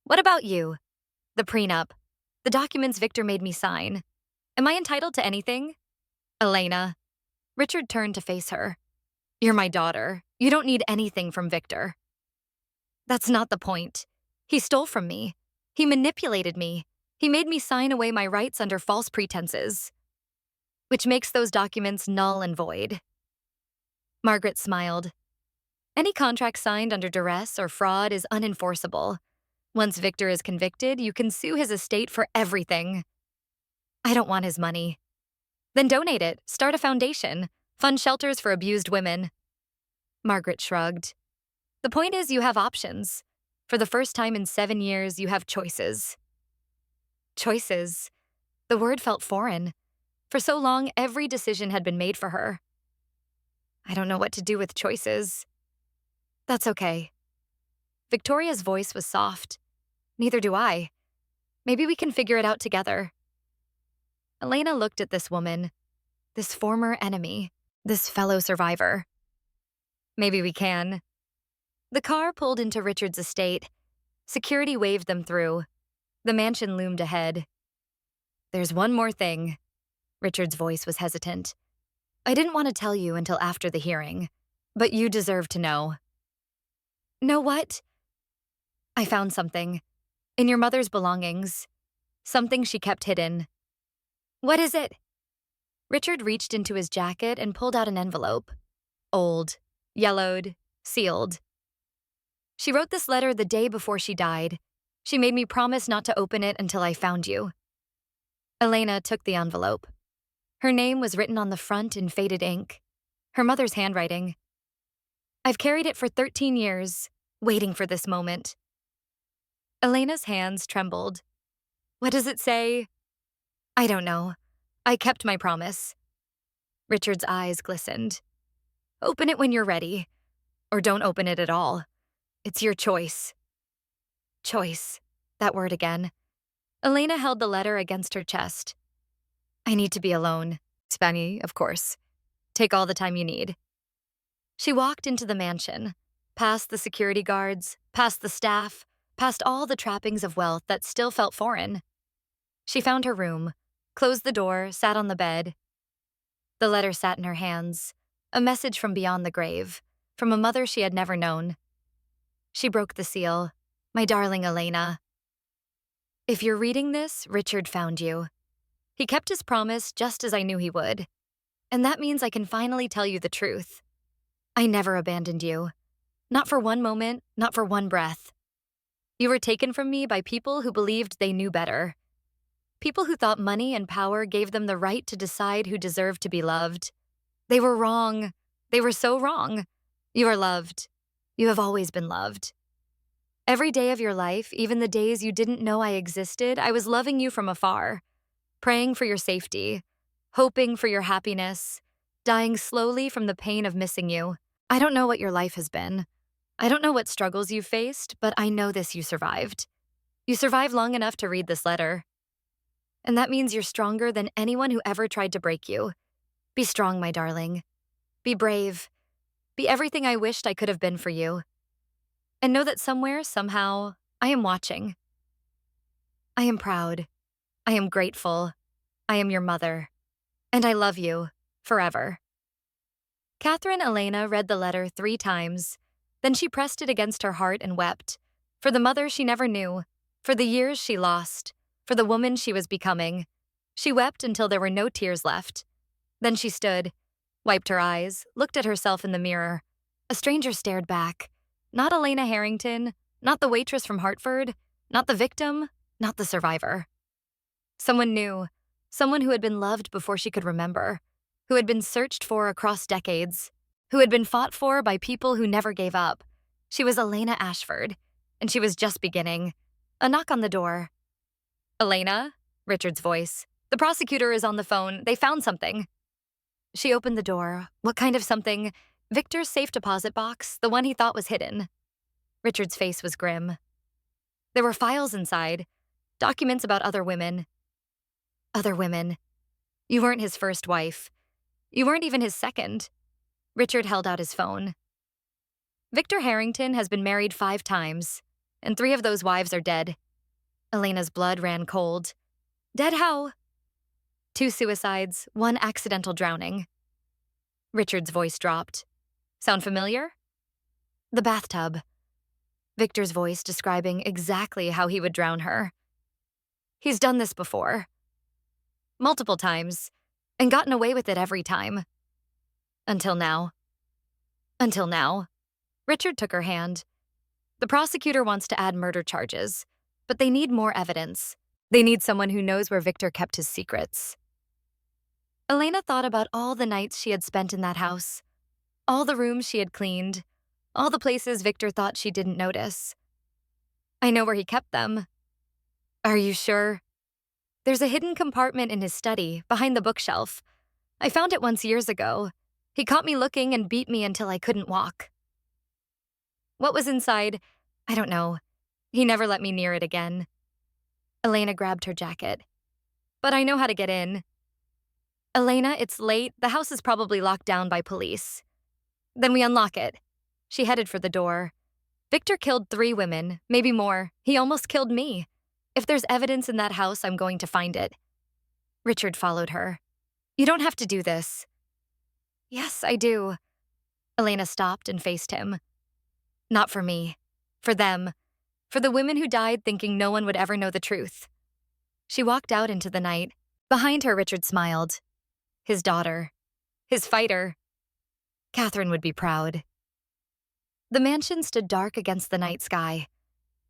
What about you? The prenup. The documents Victor made me sign. Am I entitled to anything? Elena. Richard turned to face her. You're my daughter. You don't need anything from Victor. That's not the point. He stole from me. He manipulated me. He made me sign away my rights under false pretenses, which makes those documents null and void. Margaret smiled. Any contract signed under duress or fraud is unenforceable. Once Victor is convicted, you can sue his estate for everything. I don't want his money. Then donate it, start a foundation, fund shelters for abused women. Margaret shrugged. The point is you have options. For the first time in 7 years, you have choices. Choices. The word felt foreign. For so long, every decision had been made for her. I don't know what to do with choices. That's okay. Victoria's voice was soft. Neither do I. Maybe we can figure it out together. Elena looked at this woman, this former enemy, this fellow survivor. Maybe we can. The car pulled into Richard's estate. Security waved them through. The mansion loomed ahead. There's one more thing. Richard's voice was hesitant. I didn't want to tell you until after the hearing, but you deserve to know. Know what? I found something. In your mother's belongings. Something she kept hidden. What is it? Richard reached into his jacket and pulled out an envelope. Old, yellowed, sealed. She wrote this letter the day before she died. She made me promise not to open it until I found you. Elena took the envelope. Her name was written on the front in faded ink. Her mother's handwriting. I've carried it for 13 years, waiting for this moment. Elena's hands trembled. What does it say? I don't know. I kept my promise. Richard's eyes glistened. Open it when you're ready. Or don't open it at all. It's your choice. Choice. That word again. Elena held the letter against her chest. I need to be alone. Spanny, of course. Take all the time you need. She walked into the mansion, past the security guards, past the staff, past all the trappings of wealth that still felt foreign. She found her room, closed the door, sat on the bed. The letter sat in her hands, a message from beyond the grave, from a mother she had never known. She broke the seal. My darling Elena. If you're reading this, Richard found you. He kept his promise just as I knew he would. And that means I can finally tell you the truth. I never abandoned you. Not for one moment, not for one breath. You were taken from me by people who believed they knew better. People who thought money and power gave them the right to decide who deserved to be loved. They were wrong. They were so wrong. You are loved. You have always been loved. Every day of your life, even the days you didn't know I existed, I was loving you from afar, praying for your safety, hoping for your happiness, dying slowly from the pain of missing you. I don't know what your life has been. I don't know what struggles you've faced, but I know this: you survived. You survived long enough to read this letter. And that means you're stronger than anyone who ever tried to break you. Be strong, my darling. Be brave. Be everything I wished I could have been for you. And know that somewhere, somehow, I am watching. I am proud. I am grateful. I am your mother. And I love you. Forever. Catherine Elena read the letter 3 times. Then she pressed it against her heart and wept. For the mother she never knew. For the years she lost. For the woman she was becoming. She wept until there were no tears left. Then she stood, wiped her eyes, looked at herself in the mirror. A stranger stared back. Not Elena Harrington, not the waitress from Hartford, not the victim, not the survivor. Someone new, someone who had been loved before she could remember, who had been searched for across decades, who had been fought for by people who never gave up. She was Elena Ashford, and she was just beginning. A knock on the door. Elena? Richard's voice. The prosecutor is on the phone. They found something. She opened the door. What kind of something? Victor's safe deposit box, the one he thought was hidden. Richard's face was grim. There were files inside, documents about other women. Other women. You weren't his first wife. You weren't even his second. Richard held out his phone. Victor Harrington has been married 5 times, and 3 of those wives are dead. Elena's blood ran cold. Dead how? 2 suicides, 1 accidental drowning. Richard's voice dropped. Sound familiar? The bathtub. Victor's voice describing exactly how he would drown her. He's done this before. Multiple times, and gotten away with it every time. Until now. Until now. Richard took her hand. The prosecutor wants to add murder charges, but they need more evidence. They need someone who knows where Victor kept his secrets. Elena thought about all the nights she had spent in that house, all the rooms she had cleaned, all the places Victor thought she didn't notice. I know where he kept them. Are you sure? There's a hidden compartment in his study, behind the bookshelf. I found it once years ago. He caught me looking and beat me until I couldn't walk. What was inside? I don't know. He never let me near it again. Elena grabbed her jacket. But I know how to get in. Elena, it's late. The house is probably locked down by police. Then we unlock it. She headed for the door. Victor killed 3 women, maybe more. He almost killed me. If there's evidence in that house, I'm going to find it. Richard followed her. You don't have to do this. Yes, I do. Elena stopped and faced him. Not for me. For them. For the women who died thinking no one would ever know the truth. She walked out into the night. Behind her, Richard smiled. His daughter. His fighter. Catherine would be proud. The mansion stood dark against the night sky.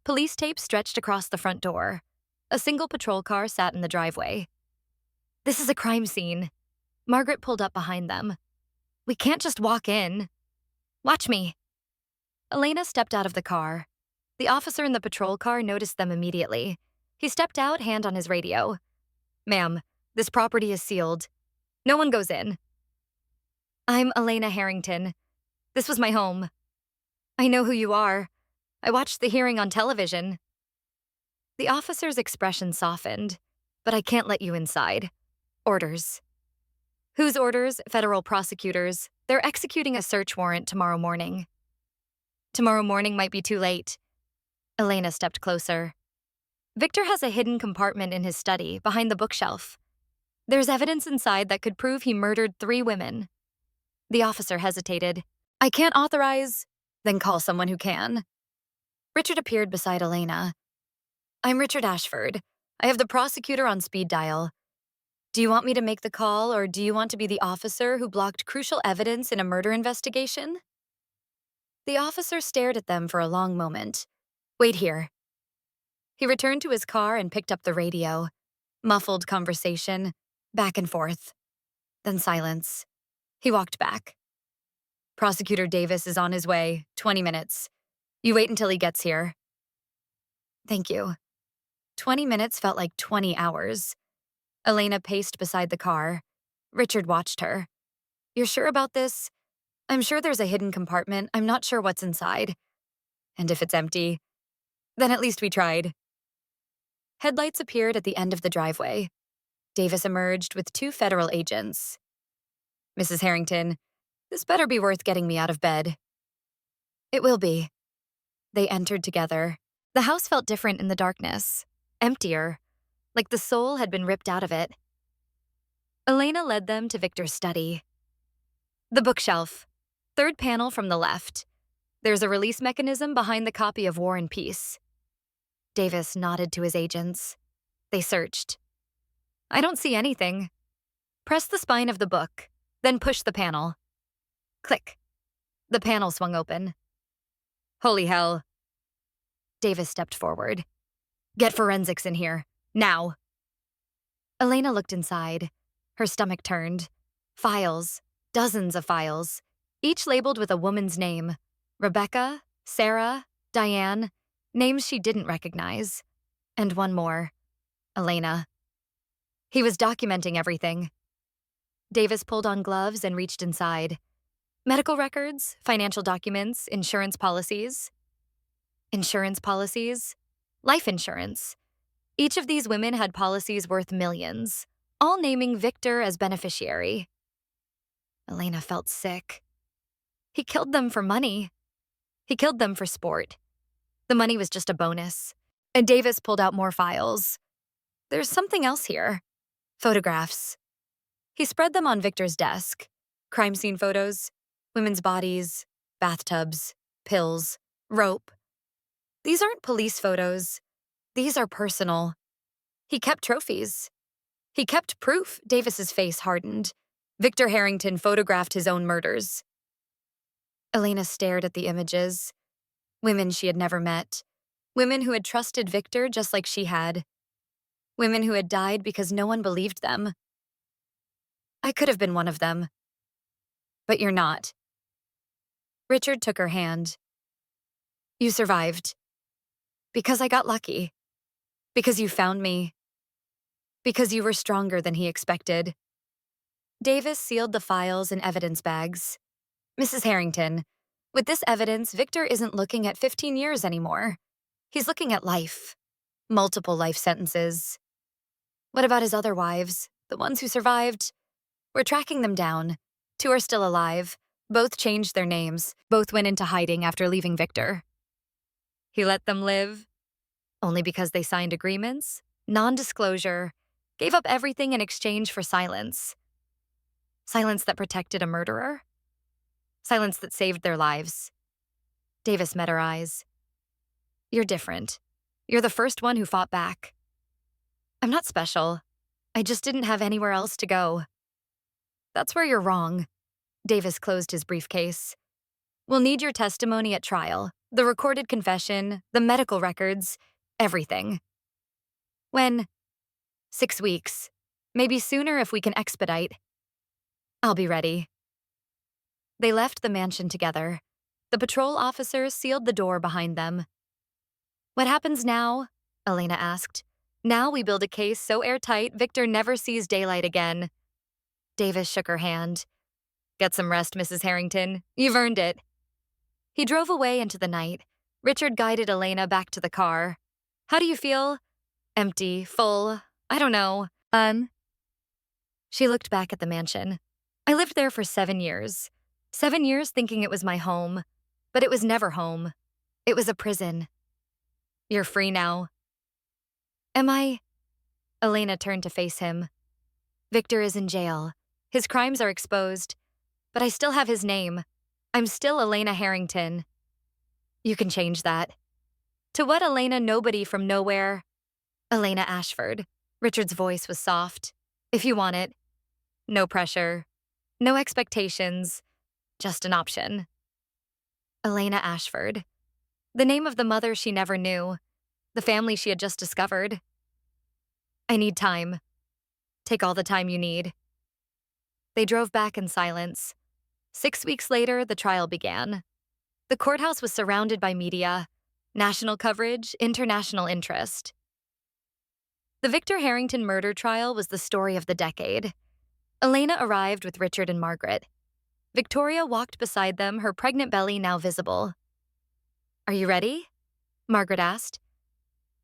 Police tape stretched across the front door. A single patrol car sat in the driveway. This is a crime scene. Margaret pulled up behind them. We can't just walk in. Watch me. Elena stepped out of the car. The officer in the patrol car noticed them immediately. He stepped out, hand on his radio. Ma'am, this property is sealed. No one goes in. I'm Elena Harrington. This was my home. I know who you are. I watched the hearing on television. The officer's expression softened. But I can't let you inside. Orders. Whose orders? Federal prosecutors. They're executing a search warrant tomorrow morning. Tomorrow morning might be too late. Elena stepped closer. Victor has a hidden compartment in his study, behind the bookshelf. There's evidence inside that could prove he murdered 3 women. The officer hesitated. I can't authorize. Then call someone who can. Richard appeared beside Elena. I'm Richard Ashford. I have the prosecutor on speed dial. Do you want me to make the call, or do you want to be the officer who blocked crucial evidence in a murder investigation? The officer stared at them for a long moment. Wait here. He returned to his car and picked up the radio. Muffled conversation, back and forth. Then silence. He walked back. Prosecutor Davis is on his way, 20 minutes. You wait until he gets here. Thank you. 20 minutes felt like 20 hours. Elena paced beside the car. Richard watched her. You're sure about this? I'm sure there's a hidden compartment. I'm not sure what's inside. And if it's empty, then at least we tried. Headlights appeared at the end of the driveway. Davis emerged with 2 federal agents. Mrs. Harrington, this better be worth getting me out of bed. It will be. They entered together. The house felt different in the darkness, emptier, like the soul had been ripped out of it. Elena led them to Victor's study. The bookshelf, third panel from the left. There's a release mechanism behind the copy of War and Peace. Davis nodded to his agents. They searched. I don't see anything. Press the spine of the book, then push the panel. Click. The panel swung open. Holy hell. Davis stepped forward. Get forensics in here, now. Elena looked inside. Her stomach turned. Files, dozens of files, each labeled with a woman's name. Rebecca, Sarah, Diane, names she didn't recognize. And one more, Elena. He was documenting everything. Davis pulled on gloves and reached inside. Medical records, financial documents, insurance policies. Insurance policies? Life insurance. Each of these women had policies worth millions, all naming Victor as beneficiary. Elena felt sick. He killed them for money. He killed them for sport. The money was just a bonus. And Davis pulled out more files. There's something else here. Photographs. He spread them on Victor's desk. Crime scene photos, women's bodies, bathtubs, pills, rope. These aren't police photos. These are personal. He kept trophies. He kept proof. Davis's face hardened. Victor Harrington photographed his own murders. Elena stared at the images. Women she had never met. Women who had trusted Victor just like she had. Women who had died because no one believed them. I could have been one of them. But you're not. Richard took her hand. You survived. Because I got lucky. Because you found me. Because you were stronger than he expected. Davis sealed the files in evidence bags. Mrs. Harrington, with this evidence, Victor isn't looking at 15 years anymore. He's looking at life. Multiple life sentences. What about his other wives, the ones who survived? We're tracking them down. 2 are still alive. Both changed their names. Both went into hiding after leaving Victor. He let them live? Only because they signed agreements? Non-disclosure. Gave up everything in exchange for silence. Silence that protected a murderer? Silence that saved their lives. Davis met her eyes. You're different. You're the first one who fought back. I'm not special. I just didn't have anywhere else to go. That's where you're wrong. Davis closed his briefcase. We'll need your testimony at trial, the recorded confession, the medical records, everything. When? 6 weeks. Maybe sooner if we can expedite. I'll be ready. They left the mansion together. The patrol officers sealed the door behind them. What happens now? Elena asked. Now we build a case so airtight Victor never sees daylight again. Davis shook her hand. Get some rest, Mrs. Harrington. You've earned it. He drove away into the night. Richard guided Elena back to the car. How do you feel? Empty, full, I don't know. She looked back at the mansion. I lived there for 7 years. 7 years thinking it was my home. But it was never home. It was a prison. You're free now. Am I? Elena turned to face him. Victor is in jail. His crimes are exposed. But I still have his name. I'm still Elena Harrington. You can change that. To what Elena nobody from nowhere? Elena Ashford. Richard's voice was soft. If you want it. No pressure. No expectations. Just an option. Elena Ashford. The name of the mother she never knew. The family she had just discovered. I need time. Take all the time you need. They drove back in silence. 6 weeks later, the trial began. The courthouse was surrounded by media, national coverage, international interest. The Victor Harrington murder trial was the story of the decade. Elena arrived with Richard and Margaret. Victoria walked beside them, her pregnant belly now visible. Are you ready? Margaret asked.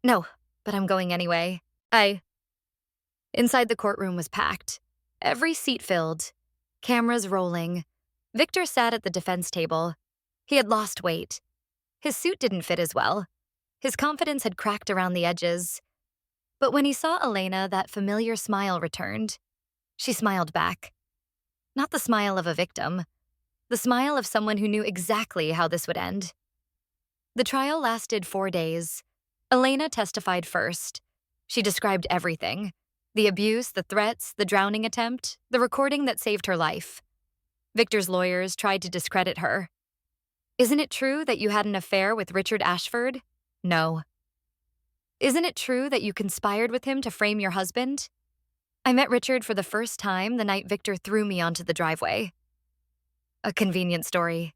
No, but I'm going anyway. Inside the courtroom was packed. Every seat filled. Cameras rolling. Victor sat at the defense table. He had lost weight. His suit didn't fit as well. His confidence had cracked around the edges. But when he saw Elena, that familiar smile returned. She smiled back. Not the smile of a victim, the smile of someone who knew exactly how this would end. The trial lasted 4 days. Elena testified first. She described everything: the abuse, the threats, the drowning attempt, the recording that saved her life. Victor's lawyers tried to discredit her. Isn't it true that you had an affair with Richard Ashford? No. Isn't it true that you conspired with him to frame your husband? I met Richard for the first time the night Victor threw me onto the driveway. A convenient story.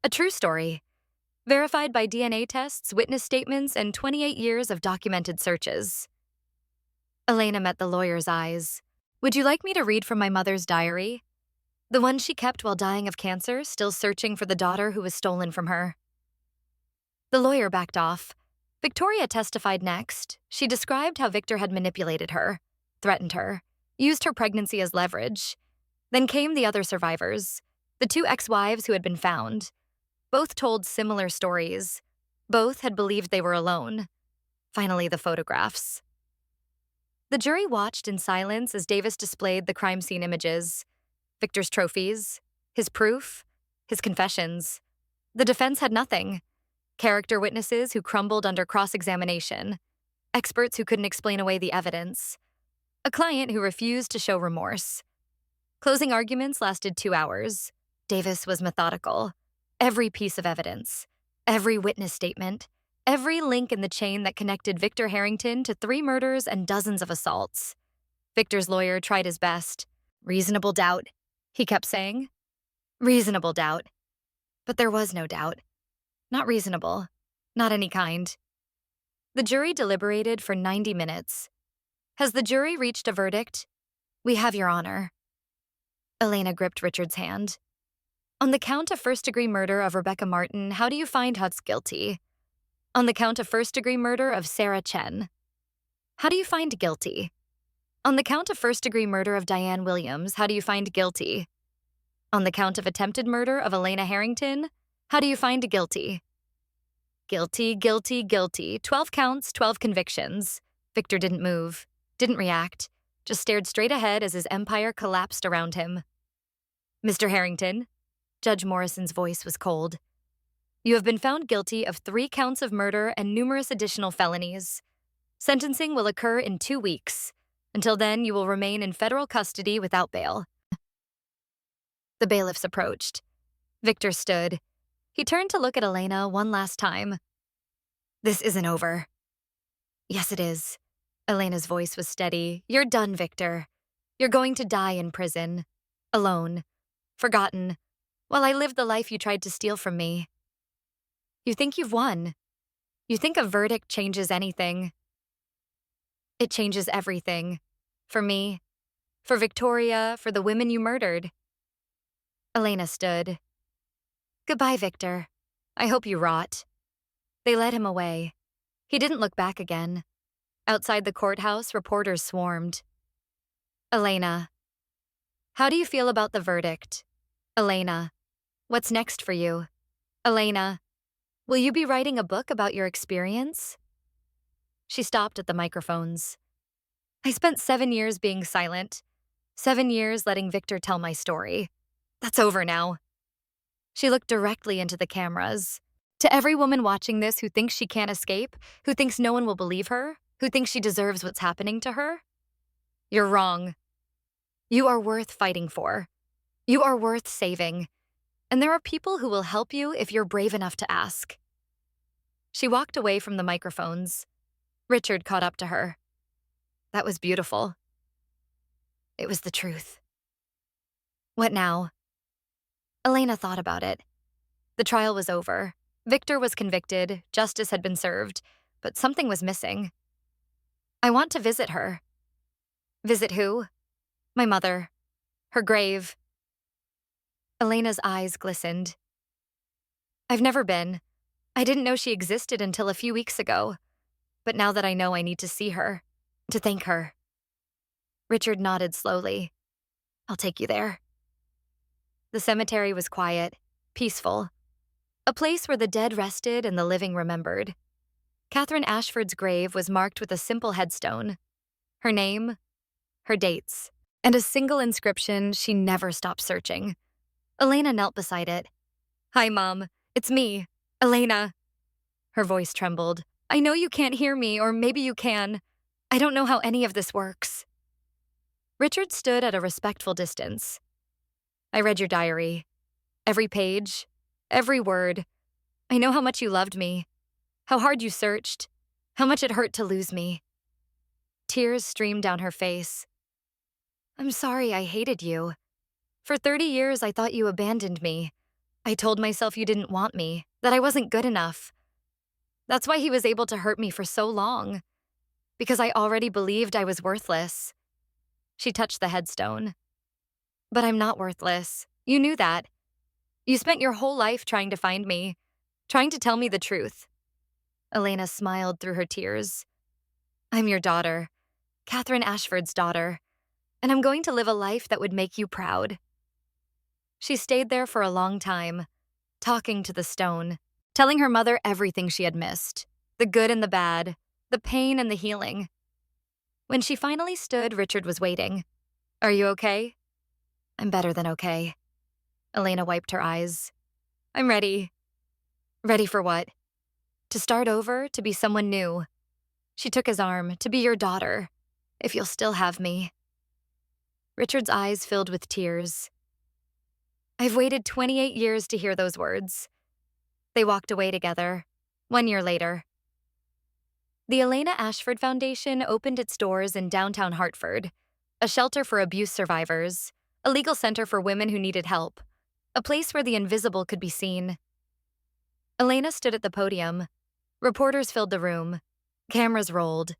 A true story, verified by DNA tests, witness statements, and 28 years of documented searches. Elena met the lawyer's eyes. Would you like me to read from my mother's diary? The one she kept while dying of cancer, still searching for the daughter who was stolen from her. The lawyer backed off. Victoria testified next. She described how Victor had manipulated her, threatened her, used her pregnancy as leverage. Then came the other survivors, the 2 ex-wives who had been found. Both told similar stories. Both had believed they were alone. Finally, the photographs. The jury watched in silence as Davis displayed the crime scene images, Victor's trophies, his proof, his confessions. The defense had nothing. Character witnesses who crumbled under cross-examination, experts who couldn't explain away the evidence, a client who refused to show remorse. Closing arguments lasted 2 hours. Davis was methodical. Every piece of evidence, every witness statement, every link in the chain that connected Victor Harrington to 3 murders and dozens of assaults. Victor's lawyer tried his best. Reasonable doubt, he kept saying. Reasonable doubt. But there was no doubt. Not reasonable. Not any kind. The jury deliberated for 90 minutes. Has the jury reached a verdict? We have your honor. Elena gripped Richard's hand. On the count of first-degree murder of Rebecca Martin, how do you find Hutz guilty? On the count of first-degree murder of Sarah Chen, how do you find guilty? On the count of first-degree murder of Diane Williams, how do you find guilty? On the count of attempted murder of Elena Harrington, how do you find guilty? Guilty, guilty, guilty. 12 counts, 12 convictions. Victor didn't move, didn't react, just stared straight ahead as his empire collapsed around him. Mr. Harrington, Judge Morrison's voice was cold. You have been found guilty of 3 counts of murder and numerous additional felonies. Sentencing will occur in 2 weeks. Until then, you will remain in federal custody without bail. The bailiffs approached. Victor stood. He turned to look at Elena one last time. This isn't over. Yes, it is. Elena's voice was steady. You're done, Victor. You're going to die in prison. Alone. Forgotten. While I lived the life you tried to steal from me. You think you've won. You think a verdict changes anything. It changes everything. For me. For Victoria. For the women you murdered. Elena stood. Goodbye, Victor. I hope you rot. They led him away. He didn't look back again. Outside the courthouse, reporters swarmed. Elena. How do you feel about the verdict? Elena. What's next for you? Elena. Will you be writing a book about your experience? She stopped at the microphones. I spent 7 years being silent. 7 years letting Victor tell my story. That's over now. She looked directly into the cameras. To every woman watching this who thinks she can't escape, who thinks no one will believe her, who thinks she deserves what's happening to her, you're wrong. You are worth fighting for. You are worth saving. And there are people who will help you if you're brave enough to ask. She walked away from the microphones. Richard caught up to her. That was beautiful. It was the truth. What now? Elena thought about it. The trial was over. Victor was convicted, justice had been served, but something was missing. I want to visit her. Visit who? My mother. Her grave. Elena's eyes glistened. I've never been. I didn't know she existed until a few weeks ago. But now that I know, I need to see her, to thank her. Richard nodded slowly. I'll take you there. The cemetery was quiet, peaceful. a place where the dead rested and the living remembered. Catherine Ashford's grave was marked with a simple headstone, her name, her dates, and a single inscription she never stopped searching. Elena knelt beside it. "Hi, Mom. It's me, Elena." Her voice trembled. "I know you can't hear me, or maybe you can. I don't know how any of this works." Richard stood at a respectful distance. "I read your diary. Every page, every word. I know how much you loved me, how hard you searched, how much it hurt to lose me." Tears streamed down her face. "I'm sorry I hated you. For 30 years, I thought you abandoned me. I told myself you didn't want me, that I wasn't good enough. That's why he was able to hurt me for so long, because I already believed I was worthless." She touched the headstone. "But I'm not worthless. You knew that. You spent your whole life trying to find me, trying to tell me the truth." Elena smiled through her tears. "I'm your daughter, Catherine Ashford's daughter, and I'm going to live a life that would make you proud." She stayed there for a long time, talking to the stone, telling her mother everything she had missed, the good and the bad, the pain and the healing. When she finally stood, Richard was waiting. "Are you okay?" "I'm better than okay." Elena wiped her eyes. "I'm ready." "Ready for what?" "To start over, to be someone new." She took his arm. "To be your daughter, if you'll still have me." Richard's eyes filled with tears. "I've waited 28 years to hear those words." They walked away together, 1 year later. The Elena Ashford Foundation opened its doors in downtown Hartford, a shelter for abuse survivors, a legal center for women who needed help, a place where the invisible could be seen. Elena stood at the podium. Reporters filled the room. Cameras rolled.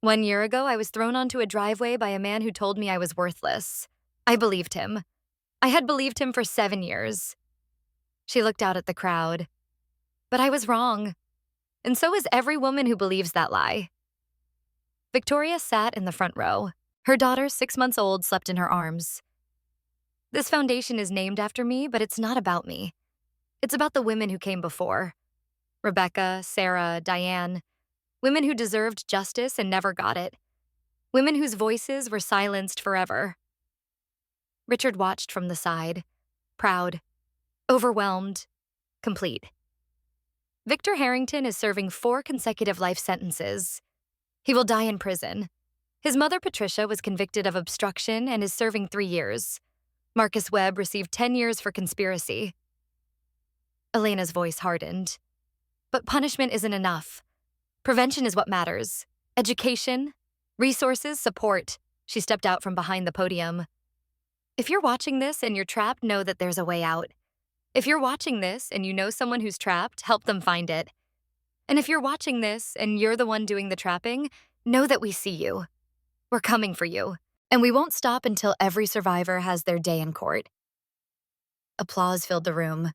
1 year ago, I was thrown onto a driveway by a man who told me I was worthless. I believed him. I had believed him for 7 years. She looked out at the crowd. But I was wrong. And so is every woman who believes that lie. Victoria sat in the front row. Her daughter, 6 months old, slept in her arms. "This foundation is named after me, but it's not about me. It's about the women who came before. Rebecca, Sarah, Diane. Women who deserved justice and never got it. Women whose voices were silenced forever." Richard watched from the side, proud, overwhelmed, complete. Victor Harrington is serving 4 consecutive life sentences. He will die in prison. His mother, Patricia, was convicted of obstruction and is serving 3 years. Marcus Webb received 10 years for conspiracy. Elena's voice hardened. "But punishment isn't enough. Prevention is what matters. Education, resources, support." She stepped out from behind the podium. "If you're watching this and you're trapped, know that there's a way out. If you're watching this and you know someone who's trapped, help them find it. And if you're watching this and you're the one doing the trapping, know that we see you. We're coming for you. And we won't stop until every survivor has their day in court." Applause filled the room.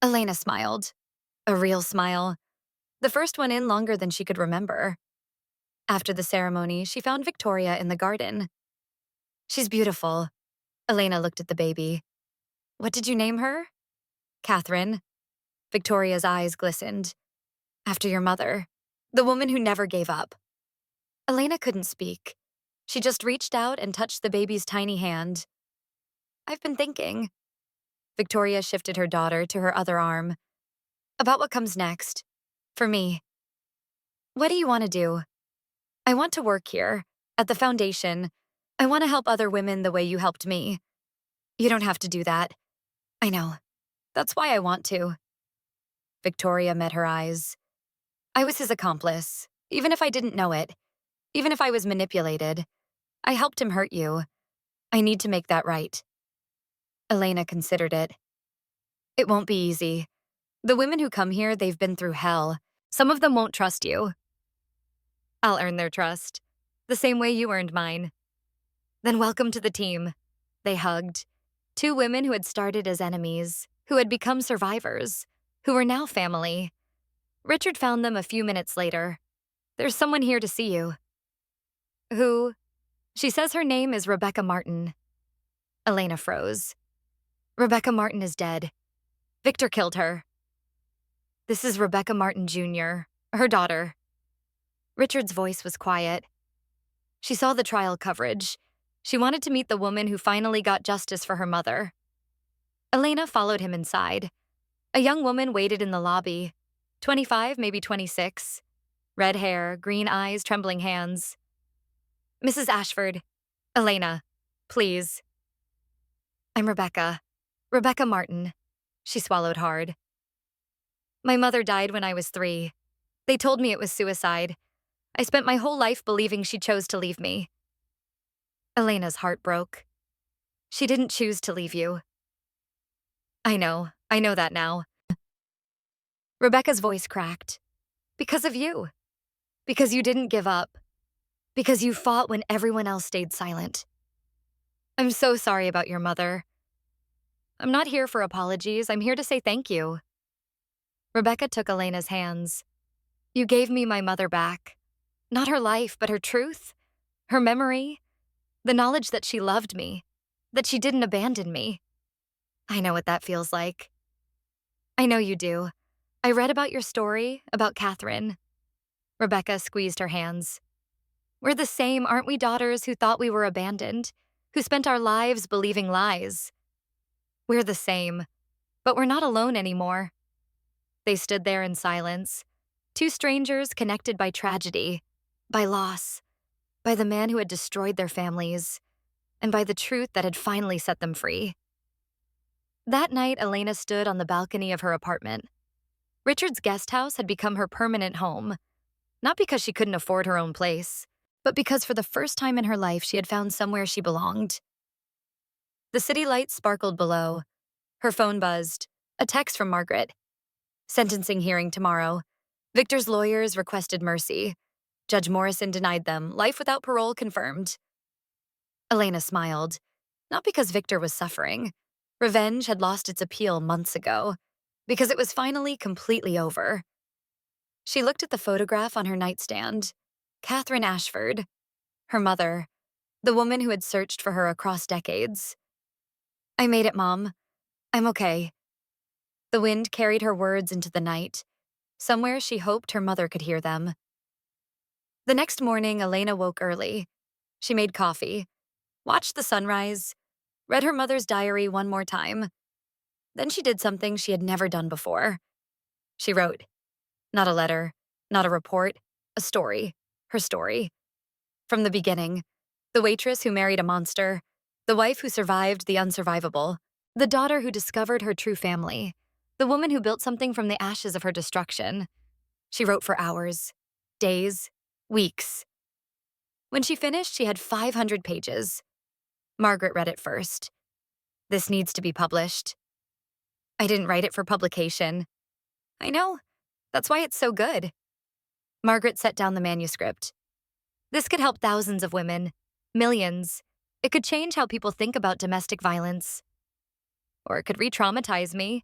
Elena smiled. A real smile. The first one in longer than she could remember. After the ceremony, she found Victoria in the garden. "She's beautiful." Elena looked at the baby. "What did you name her?" "Catherine." Victoria's eyes glistened. "After your mother, the woman who never gave up." Elena couldn't speak. She just reached out and touched the baby's tiny hand. "I've been thinking." Victoria shifted her daughter to her other arm. "About what comes next. For me." "What do you want to do?" "I want to work here, at the foundation. I want to help other women the way you helped me." "You don't have to do that." "I know. That's why I want to." Victoria met her eyes. "I was his accomplice, even if I didn't know it, even if I was manipulated. I helped him hurt you. I need to make that right." Elena considered it. "It won't be easy. The women who come here, they've been through hell. Some of them won't trust you." "I'll earn their trust, the same way you earned mine." "Then welcome to the team." They hugged. 2 women who had started as enemies, who had become survivors, who were now family. Richard found them a few minutes later. "There's someone here to see you." "Who?" "She says her name is Rebecca Martin." Elena froze. "Rebecca Martin is dead. Victor killed her." This is Rebecca Martin Jr., her daughter. Richard's voice was quiet. She saw the trial coverage. She wanted to meet the woman who finally got justice for her mother. Elena followed him inside. A young woman waited in the lobby. 25, maybe 26. Red hair, green eyes, trembling hands. Mrs. Ashford. Elena. Please. I'm Rebecca. Rebecca Martin. She swallowed hard. My mother died when I was 3. They told me it was suicide. I spent my whole life believing she chose to leave me. Elena's heart broke. She didn't choose to leave you. I know that now. Rebecca's voice cracked. Because of you. Because you didn't give up. Because you fought when everyone else stayed silent. I'm so sorry about your mother. I'm not here for apologies. I'm here to say thank you. Rebecca took Elena's hands. You gave me my mother back. Not her life, but her truth, her memory, the knowledge that she loved me, that she didn't abandon me. I know what that feels like. I know you do. I read about your story, about Catherine. Rebecca squeezed her hands. We're the same, aren't we, daughters who thought we were abandoned, who spent our lives believing lies? We're the same, but we're not alone anymore. They stood there in silence, two strangers connected by tragedy, by loss, by the man who had destroyed their families, and by the truth that had finally set them free. That night, Elena stood on the balcony of her apartment. Richard's guest house had become her permanent home, not because she couldn't afford her own place, but because for the first time in her life she had found somewhere she belonged. The city lights sparkled below. Her phone buzzed. A text from Margaret. Sentencing hearing tomorrow. Victor's lawyers requested mercy. Judge Morrison denied them. Life without parole confirmed. Elena smiled. Not because Victor was suffering. Revenge had lost its appeal months ago. Because it was finally completely over. She looked at the photograph on her nightstand. Catherine Ashford. Her mother. The woman who had searched for her across decades. I made it, Mom. I'm okay. The wind carried her words into the night. Somewhere she hoped her mother could hear them. The next morning, Elena woke early. She made coffee, watched the sunrise, read her mother's diary one more time. Then she did something she had never done before. She wrote. Not a letter, not a report, a story. Her story. From the beginning. The waitress who married a monster. The wife who survived the unsurvivable. The daughter who discovered her true family. The woman who built something from the ashes of her destruction. She wrote for hours, days, weeks. When she finished, she had 500 pages. Margaret read it first. This needs to be published. I didn't write it for publication. I know. That's why it's so good. Margaret set down the manuscript. This could help thousands of women, millions. It could change how people think about domestic violence. Or it could re-traumatize me,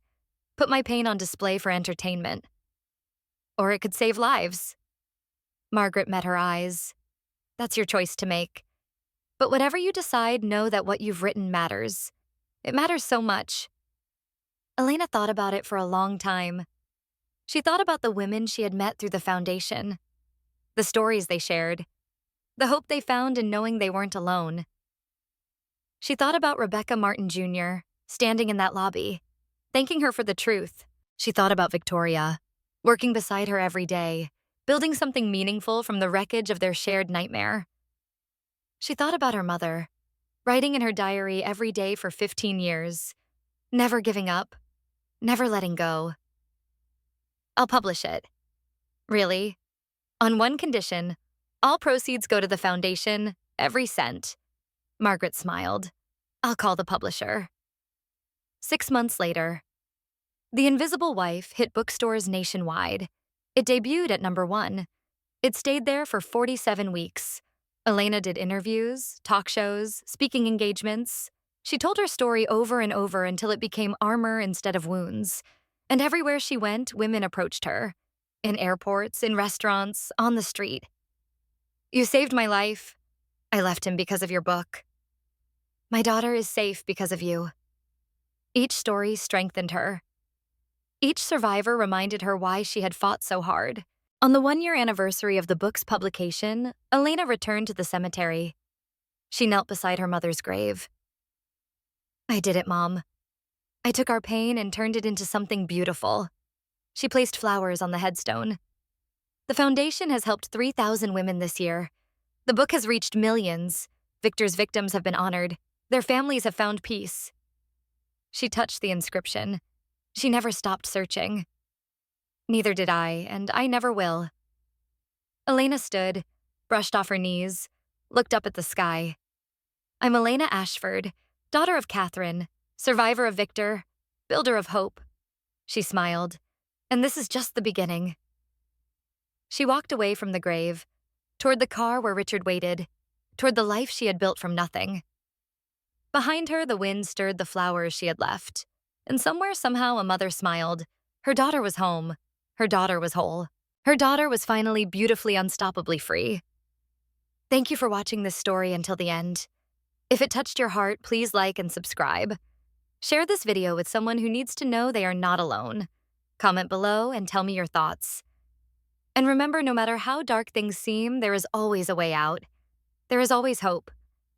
put my pain on display for entertainment. Or it could save lives. Margaret met her eyes. That's your choice to make. But whatever you decide, know that what you've written matters. It matters so much. Elena thought about it for a long time. She thought about the women she had met through the foundation, the stories they shared, the hope they found in knowing they weren't alone. She thought about Rebecca Martin Jr., standing in that lobby, thanking her for the truth. She thought about Victoria, working beside her every day, building something meaningful from the wreckage of their shared nightmare. She thought about her mother, writing in her diary every day for 15 years, never giving up, never letting go. I'll publish it. Really? On one condition, all proceeds go to the foundation, every cent. Margaret smiled. I'll call the publisher. 6 months later, The Invisible Wife hit bookstores nationwide. It debuted at #1. It stayed there for 47 weeks. Elena did interviews, talk shows, speaking engagements. She told her story over and over until it became armor instead of wounds. And everywhere she went, women approached her. In airports, in restaurants, on the street. You saved my life. I left him because of your book. My daughter is safe because of you. Each story strengthened her. Each survivor reminded her why she had fought so hard. On the 1-year anniversary of the book's publication, Elena returned to the cemetery. She knelt beside her mother's grave. "I did it, Mom. I took our pain and turned it into something beautiful." She placed flowers on the headstone. "The foundation has helped 3,000 women this year. The book has reached millions. Victor's victims have been honored. Their families have found peace." She touched the inscription. She never stopped searching. Neither did I, and I never will. Elena stood, brushed off her knees, looked up at the sky. "I'm Elena Ashford, daughter of Catherine, survivor of Victor, builder of hope." She smiled. "And this is just the beginning." She walked away from the grave, toward the car where Richard waited, toward the life she had built from nothing. Behind her, the wind stirred the flowers she had left, and somewhere, somehow, a mother smiled. Her daughter was home. Her daughter was whole. Her daughter was finally beautifully, unstoppably free. Thank you for watching this story until the end. If it touched your heart, please like and subscribe. Share this video with someone who needs to know they are not alone. Comment below and tell me your thoughts. And remember, no matter how dark things seem, there is always a way out. There is always hope.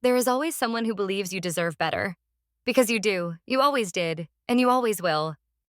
There is always someone who believes you deserve better. Because you do, you always did, and you always will.